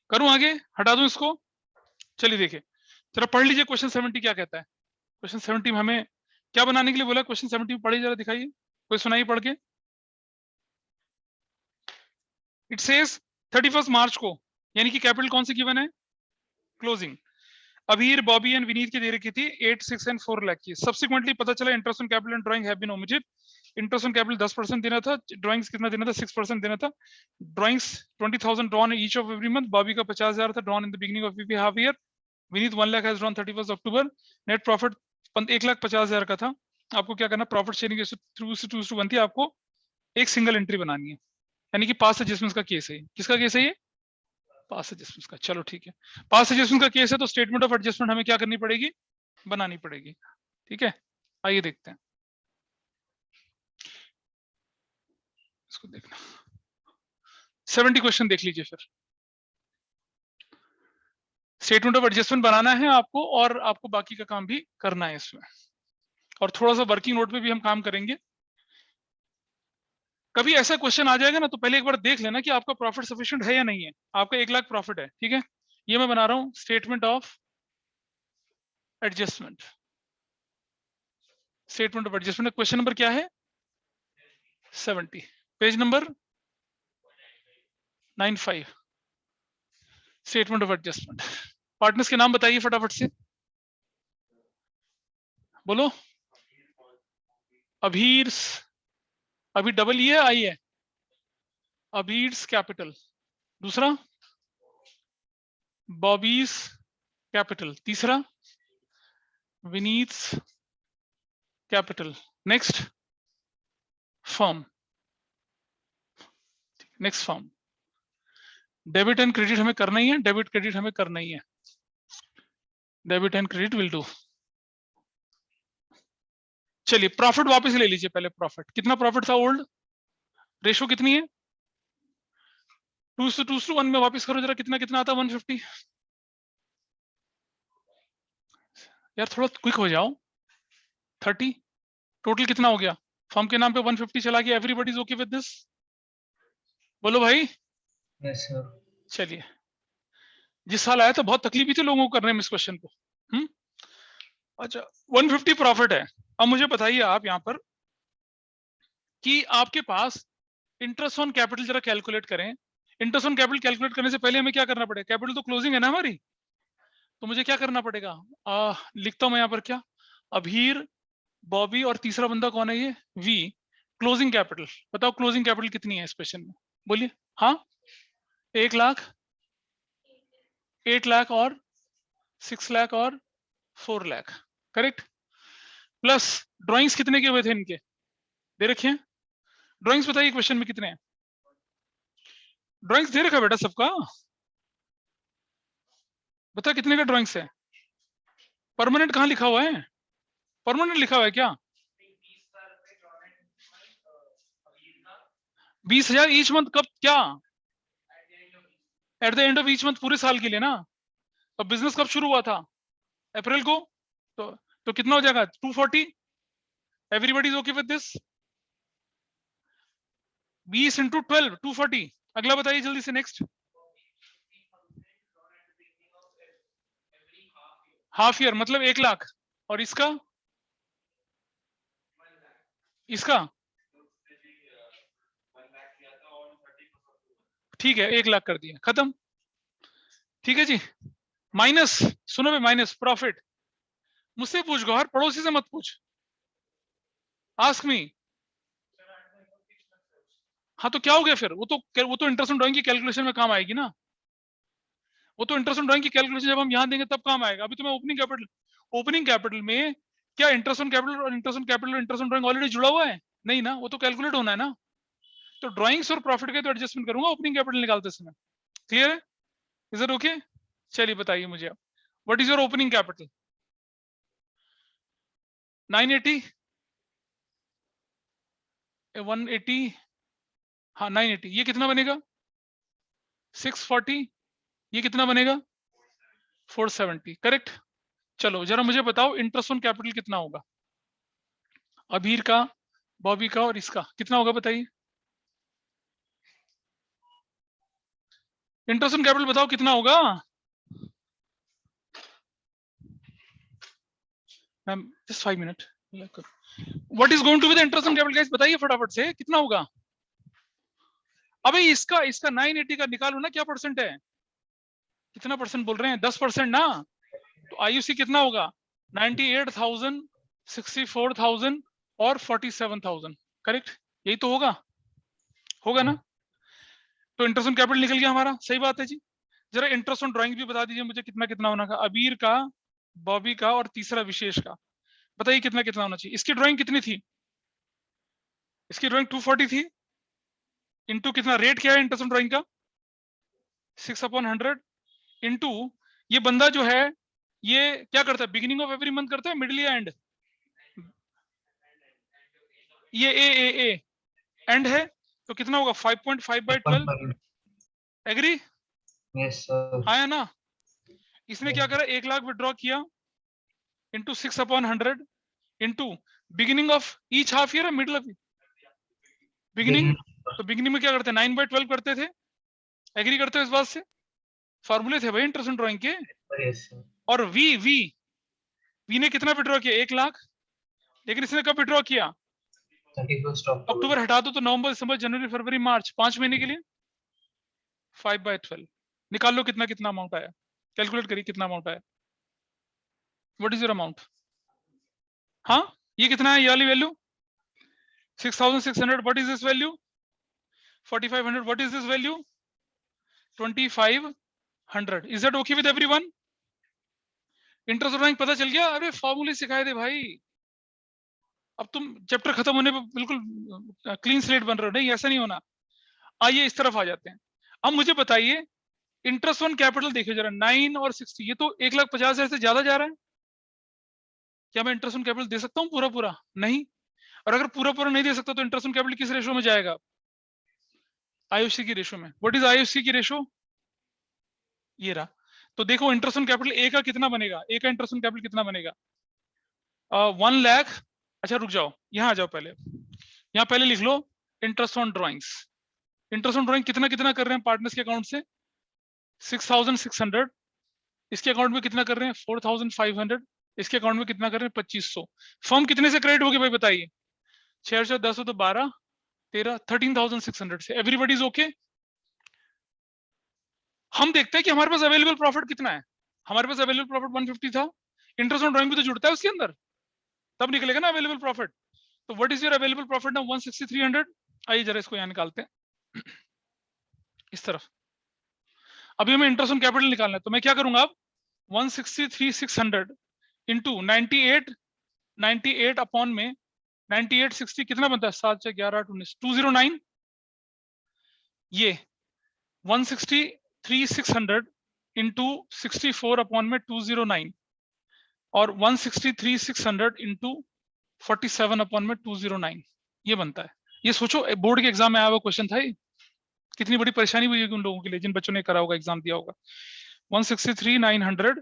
करूं आगे, हटा दूं इसको? चलिए देखिए, जरा पढ़ लीजिए क्वेश्चन 70 क्या कहता है। क्वेश्चन 70 में हमें क्या बनाने के लिए बोला? क्वेश्चन 70 में पढ़िए, जरा दिखाइए, कोई सुनाइए पढ़ के। इट सेज 31 मार्च को, यानी कि कैपिटल कौन सी गिवन है? क्लोजिंग। अबीर, बॉबी एंड विनीत की दे रखी थी 8, 6 एंड 4 लाख की। सब्सिक्वेंटली पता चला interest on capital and drawing have been omitted. Interest on capital 10% देना था, ड्राइंग्स कितना देना था? 6% देना था। Drawings 20,000 drawn each of every month. Bobby का 50,000 था, drawn in the beginning of every half year. Vineet 1 lakh has drawn 31 October. Net profit 1,50,000 का था। आपको क्या करना, प्रॉफिट शेयरिंग थ्रू से 2 बनती है, आपको एक सिंगल एंट्री बनानी है, यानी कि पास्ट एडजस्टमेंट्स का केस है। किसका केस है ये? पास्ट एडजस्टमेंट्स का। चलो ठीक है, पास्ट एडजस्टमेंट का केस है तो स्टेटमेंट ऑफ एडजस्टमेंट हमें क्या करनी पड़ेगी? बनानी पड़ेगी। ठीक है, आइए देखते हैं इसको। देखना 70 क्वेश्चन देख लीजिए, फिर स्टेटमेंट ऑफ एडजस्टमेंट बनाना है आपको, और आपको बाकी का काम भी करना है इसमें, और थोड़ा सा वर्किंग नोट पे भी हम काम करेंगे। कभी ऐसा क्वेश्चन आ जाएगा ना, तो पहले एक बार देख लेना कि आपका प्रॉफिट सफिशिएंट है या नहीं है। आपका 1 लाख प्रॉफिट है, ठीक है, ये मैं बना रहा हूं statement of adjustment. Statement of adjustment question number क्या है? 70, page number 95, statement of adjustment. Partners के नाम बताइए फटाफट से, बोलो। अभीर्स, अभी डबल ई है, आई है? अभीर्स कैपिटल। दूसरा बॉबीज कैपिटल। तीसरा Vineet's capital. Next firm, next firm. Debit and credit हमें करना ही है, डेबिट क्रेडिट हमें करना ही है, debit and credit will do. चलिए प्रॉफिट वापस ले लीजिए, पहले प्रॉफिट कितना प्रॉफिट था ओल्ड, रेशो कितनी है? 2:1 में वापस करो जरा, कितना कितना आता है? 150। यार थोड़ा क्विक हो जाओ। 30 टोटल कितना हो गया? फर्म के नाम पे 150 चला गया। Everybody is okay with this? बोलो भाई। Yes sir. चलिए, जिस साल आया था बहुत तकलीफ भी थी लोगों को करने में इस क्वेश्चन को। अच्छा 150 प्रॉफिट है। अब मुझे बताइए आप यहाँ पर कि आपके पास इंटरेस्ट ऑन कैपिटल जरा कैलकुलेट करें। इंटरेस्ट ऑन कैपिटल कैलकुलेट करने से पहले हमें क्या करना पड़ेगा? कैपिटल तो क्लोजिंग है ना हमारी, तो मुझे क्या करना पड़ेगा? लिखता हूं मैं यहाँ पर क्या, अभीर, बॉबी और तीसरा बंदा कौन है ये? वी। क्लोजिंग कैपिटल बताओ, क्लोजिंग कैपिटल कितनी है इस क्वेश्चन में? बोलिए। हाँ 1 लाख, 8 लाख और 6 लाख और 4 लाख, करेक्ट। प्लस ड्राइंग्स कितने के हुए थे इनके, दे रखे हैं। ड्राइंग्स बताइए क्वेश्चन में कितने हैं, ड्राइंग्स दे रखा है बेटा सबका, बता कितने का ड्राइंग्स है। परमानेंट कहाँ लिखा हुआ है, परमानेंट लिखा हुआ है क्या? 20,000 ईच मंथ, कब क्या? At the end of each month, पूरे साल के लिए ना। अब बिजनेस कब शुरू हुआ था? अप्रैल को। तो कितना हो जाएगा? 240। Everybody is okay with this? 20 into 12, 240। अगला बताइए जल्दी से, नेक्स्ट। हाफ ईयर मतलब 1 लाख, और इसका इसका ठीक है, 1 लाख कर दिया, खत्म। ठीक है जी। माइनस, सुनो भाई, माइनस प्रॉफिट। मुझसे पूछ गौहर, पड़ोसी से मत पूछ, आस्क मी। हाँ तो क्या हो गया फिर? वो तो इंटरेस्ट ऑन ड्राइंग की कैलकुलेशन में काम आएगी ना, वो तो इंटरेस्ट ऑन ड्राइंग की कैलकुलेशन जब हम यहां देंगे तब काम आएगा। अभी तो मैं ओपनिंग कैपिटल में क्या इंटरेस्ट ऑन कैपिटल और इंटरेस्ट ऑन कैपिटल और इंटरेस्ट ऑन ड्राइंग ऑलरेडी जुड़ा हुआ है? नहीं ना, वो तो कैलकुलेट होना है ना। तो ड्राइंग्स और प्रॉफिट के तो एडजस्टमेंट करूंगा ओपनिंग कैपिटल निकालते समय। क्लियर है? Is it okay? चलिए बताइए मुझे अब, what is your opening capital? 980, 180, हाँ 980, ये कितना बनेगा? 640, ये कितना बनेगा? 470, करेक्ट। चलो जरा मुझे बताओ इंटरेस्ट ऑन कैपिटल कितना होगा, अबीर का, बॉबी का और इसका कितना होगा बताइए। इंटरेस्ट ऑन कैपिटल बताओ कितना होगा ma'am, just 5 minute. What is going to be the interest on capital guys, बताइए फटाफट से कितना होगा। अबे इसका 980 का निकालो ना, क्या परसेंट है, कितना परसेंट बोल रहे हैं? 10% ना। तो आईयूसी कितना होगा? 98,000, 64,000 और 47,000, करेक्ट। यही तो होगा ना। तो इंटरेस्ट ऑन कैपिटल निकल गया हमारा, सही बात है जी। जरा इंटरेस्ट ऑन ड्राइंग भी बता दीजिए मुझे, कितना कितना होना का, अबीर का, बॉबी का और तीसरा विशेष का, बताइए कितना कितना होना चाहिए। इसकी ड्राइंग कितनी थी? इसकी ड्राइंग 240 थी, इंटू कितना, रेट क्या है इंटरेस्ट ऑन ड्राइंग का? 6/100 इंटू, ये बंदा जो है ये क्या करता है, बिगिनिंग ऑफ एवरी मंथ करता है, मिडिल या एंड? ये ए एंड है, तो कितना होगा? 5.5/12। एग्री? Yes, sir. हाँ है ना। इसने क्या करा, 1 लाख विड्रॉ किया into 6/100 into beginning of each half year, middle of beginning. तो बिगिनिंग में क्या करते हैं, 9/12 करते थे। एग्री करते हो इस बात से? फॉर्मूले थे भाई इंटरेस्ट ऑन ड्राइंग के। Yes, sir. और वी ने कितना विड्रॉ किया? 1 लाख। लेकिन इसने कब विड्रॉ किया? 31st October. अक्टूबर हटा दो तो नवंबर, दिसंबर, जनवरी, फरवरी, मार्च, 5 महीने के लिए। 5/12 निकाल लो कितना कितना अमाउंट आया, कैलकुलेट करिए कितना अमाउंट आया। What is your amount? हाँ ये कितना है, ये वाली value 6,600। What is this value? 4,500। What is this value? 2,500। Is that okay with everyone? Interest rank पता चल गया? अरे फॉर्मूले सिखाए थे भाई, अब तुम चैप्टर खत्म होने पर बिल्कुल क्लीन स्लेट बन रहे हो। नहीं ऐसा नहीं होना। आइए इस तरफ आ जाते हैं। अब मुझे बताइए इंटरेस्ट ऑन कैपिटल देखिए जरा, 9 और 60, ये तो 1,50,000 से ज्यादा जा रहा है। क्या मैं इंटरेस्ट ऑन कैपिटल दे सकता हूँ पूरा पूरा? नहीं। और अगर पूरा पूरा नहीं दे सकता तो इंटरेस्ट ऑन कैपिटल किस रेशो में जाएगा? आईओसी की रेशो में। व्हाट इज आईओसी की रेशो? ये रहा। तो देखो इंटरेस्ट ऑन कैपिटल ए का कितना बनेगा, ए का इंटरेस्ट ऑन कैपिटल कितना बनेगा? 1 लाख। अच्छा रुक जाओ, यहाँ आ जाओ पहले, यहाँ पहले लिख लो interest on drawings. Interest on drawing कितना कितना कर रहे हैं पार्टनर्स के अकाउंट से? 6,600। इसके अकाउंट में कितना कर रहे हैं? 4,500। इसके अकाउंट में कितना कर रहे हैं? 2,500। फर्म कितने से क्रेडिट होगी भाई बताइए? 6 से 10 तो 12, 13, 13,600 से। Everybody is okay? हम देखते हैं कि हमारे पास अवेलेबल प्रॉफिट कितना है। हमारे पास अवेलेबल प्रॉफिट 150 था, इंटरेस्ट ऑन ड्राइंग भी तो जुड़ता है उसके अंदर, तब निकलेगा ना अवेलेबल प्रॉफिट। तो what is your available profit now? 160,300। आइए जरा इसको यहाँ निकालते हैं इस तरफ। अभी हमें इंटरेस्ट ऑन कैपिटल निकालना है, तो मैं क्या करूंगा अब? 163,600 इंटू 98 अपॉन में 9860 कितना बनता है? 7 से 11 19 209। ये 163,600 इंटू 64 अपॉन में 209 और 163,600 इंटू 47 अपॉन में 209 ये बनता है। ये सोचो बोर्ड के एग्जाम में आया हुआ क्वेश्चन था ये। कितनी बड़ी परेशानी हुई होगी उन लोगों के लिए जिन बच्चों ने करा होगा, एग्जाम दिया होगा। 163,900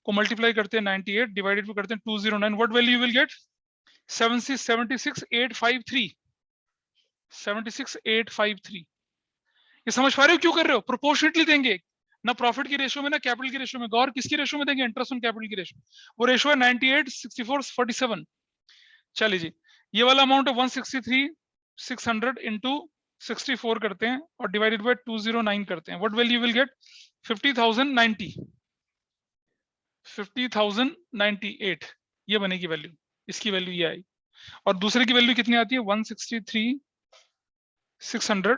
को मल्टीप्लाई करते हैं 98 डिवाइडेड करते हैं 209, what value you will get? 76,853 76,853। ये समझ पा रहे हो क्यों कर रहे हो? प्रोपोर्शनेटली देंगे ना, प्रॉफिट की रेशियो में ना कैपिटल की रेशियो में। गौर किसकी रेशियो में देंगे? इंटरेस्ट ऑन कैपिटल की रेशियो। वो रेशियो है 98 64 47। चलिए जी, ये वाला अमाउंट है 163,600 इंटू 64 करते हैं और डिवाइडेड बाय 209 करते हैं, व्हाट वैल्यू विल गेट? 50,090 50,098 ये बनेगी वैल्यू। इसकी वैल्यू ये आई। और दूसरे की वैल्यू कितनी आती है? 163,600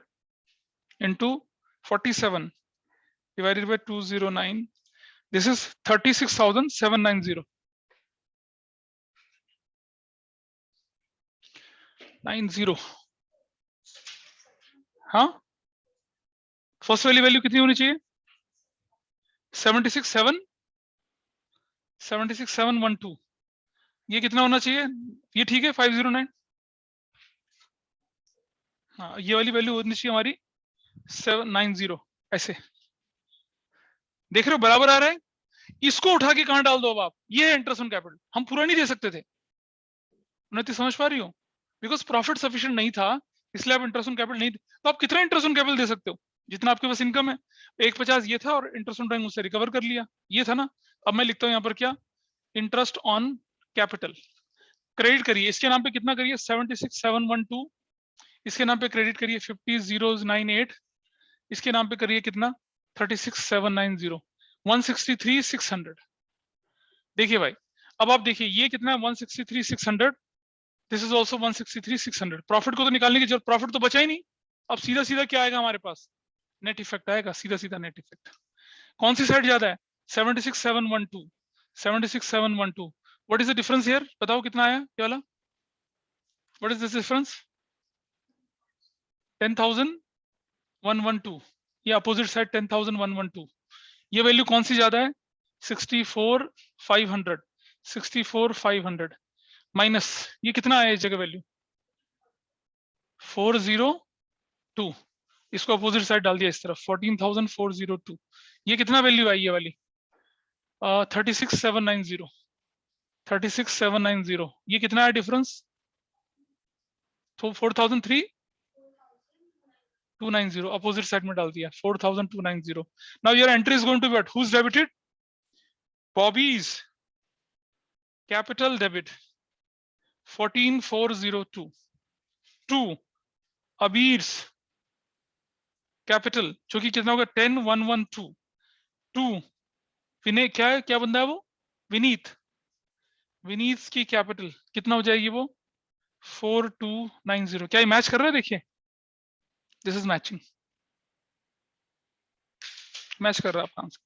into 47 divided by 209. This is 36,790. 90। हाँ, फर्स्ट वाली वैल्यू कितनी होनी चाहिए? 76,712। ये कितना होना चाहिए? ये ठीक है 509। हाँ, ये वाली वैल्यू होनी चाहिए हमारी 790। ऐसे देख रहे हो बराबर आ रहा है। इसको उठा के कहां डाल दो अब आप? ये है इंटरेस्ट ऑन कैपिटल। हम पूरा नहीं दे सकते थे, उन्नति समझ पा रही हो? बिकॉज प्रॉफिट सफिशिएंट नहीं था इसलिए आप इंटरेस्ट ऑन कैपिटल नहीं। तो आप कितना इंटरेस्ट ऑन कैपिटल दे सकते हो? जितना आपके पास इनकम है। 150 ये था और इंटरेस्ट ऑन ड्राइंग उससे रिकवर कर लिया, ये था ना। अब मैं लिखता हूं यहाँ पर क्या? इंटरेस्ट ऑन कैपिटल क्रेडिट करिए। इसके नाम पे कितना करिए? 76,712। इसके नाम पे क्रेडिट करिए 50,098। इसके नाम पे करिए कितना? 36,790। 163,600। देखिए भाई, अब आप देखिए ये कितना है? 163,600। This is also 163,600। प्रॉफिट को तो निकालने की जरूरत, प्रॉफिट तो बचा ही नहीं। अब सीधा सीधा क्या आएगा हमारे पास? नेट इफेक्ट आएगा, सीधा सीधा नेट इफेक्ट। कौन सी साइड ज्यादा है? 76,712 76,712। What is the difference here? बताओ कितना आया ये वाला? What is this difference? 10,112। ये अपोजिट साइड 10,112। ये वैल्यू कौन सी ज्यादा है? 64,500 64,500 माइनस ये कितना आया इस जगह वैल्यू? 402। इसको अपोजिट साइड डाल दिया इस तरफ 14,402। ये कितना वैल्यू आई ये वाली? 36,790 36,790। ये कितना है डिफरेंस? तो 4,3,290 अपोजिट साइड में डाल दिया 4,290। Now your entry is going to be what? Who is debited? Bobby's capital debit 14,402 to Abir's capital जो कि कितना होगा? 10,112 टू विनय क्या है? क्या बंदा है वो? विनीत। विनीत की कैपिटल कितना हो जाएगी वो? 4,290। क्या ये मैच कर रहा है? देखिए दिस इज मैचिंग, मैच कर रहा है आपका आंसर।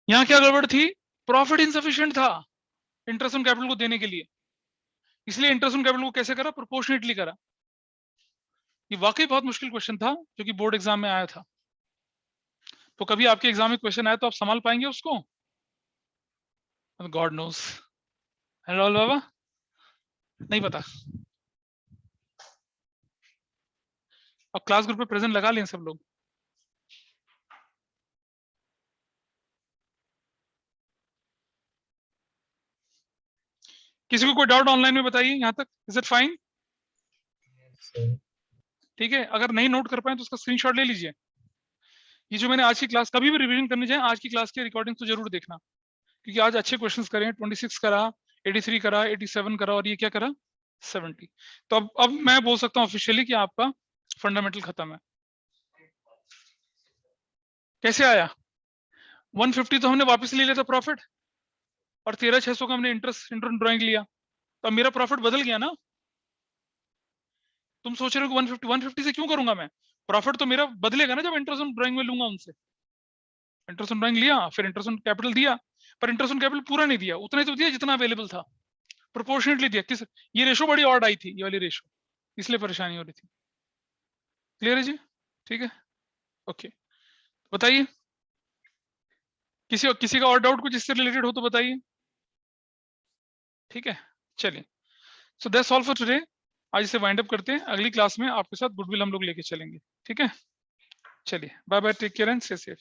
यहां क्या गड़बड़ थी? प्रॉफिट इनसफिशिएंट था इंटरेस्ट ऑन कैपिटल को देने के लिए, इसलिए इंटरेस्ट ऑन कैपिटल को कैसे करा? प्रोपोर्शनेटली करा। ये वाकई बहुत मुश्किल क्वेश्चन था जो कि बोर्ड एग्जाम में आया था। तो कभी आपके एग्जाम में क्वेश्चन आया तो आप संभाल पाएंगे उसको? God knows. हेलो बाबा, नहीं पता। अब क्लास ग्रुप पे प्रेजेंट लगा लें सब लोग। किसी को कोई डाउट ऑनलाइन में बताइए यहाँ तक। Is it fine? ठीक है, अगर नहीं नोट कर पाए तो उसका स्क्रीनशॉट ले लीजिए। ये जो मैंने आज की क्लास, कभी भी रिवीजन करने जाए आज की क्लास की रिकॉर्डिंग तो जरूर देखना, क्योंकि आज अच्छे क्वेश्चंस करे हैं। 26 करा, 83 करा, 87 करा और ये क्या करा? 70। तो अब मैं बोल सकता हूँ ऑफिशियली कि आपका फंडामेंटल खत्म है। कैसे आया? 150 तो हमने वापस ले लिया था प्रॉफिट और 13,600 का हमने इंटरेस्ट ड्राइंग लिया, तो अब मेरा प्रॉफिट बदल गया ना। तुम सोच रहे हो कि 150 से क्यों करूंगा मैं? प्रॉफिट तो मेरा बदलेगा ना जब इंटरेस्ट ड्राइंग में लूंगा उनसे। इंटरेस्ट ऑन ड्राइंग लिया, फिर इंटरेस्ट ऑन कैपिटल दिया, पर इंटरेस्ट ऑन कैपिटल पूरा नहीं दिया, उतना ही तो दिया जितना अवेलेबल था, प्रोपोर्शनेटली दिया। किस ये रेशो बड़ी ऑड आई थी, ये वाली रेशो, इसलिए परेशानी हो रही थी। क्लियर है जी? ठीक है, ओके, बताइए किसी का और डाउट कुछ इससे रिलेटेड हो तो बताइए। ठीक है, चलिए, so that's all for today. आज इसे वाइंड अप करते हैं, अगली क्लास में आपके साथ गुडविल हम लोग लेके चलेंगे। ठीक है, चलिए, bye bye, take care and stay safe.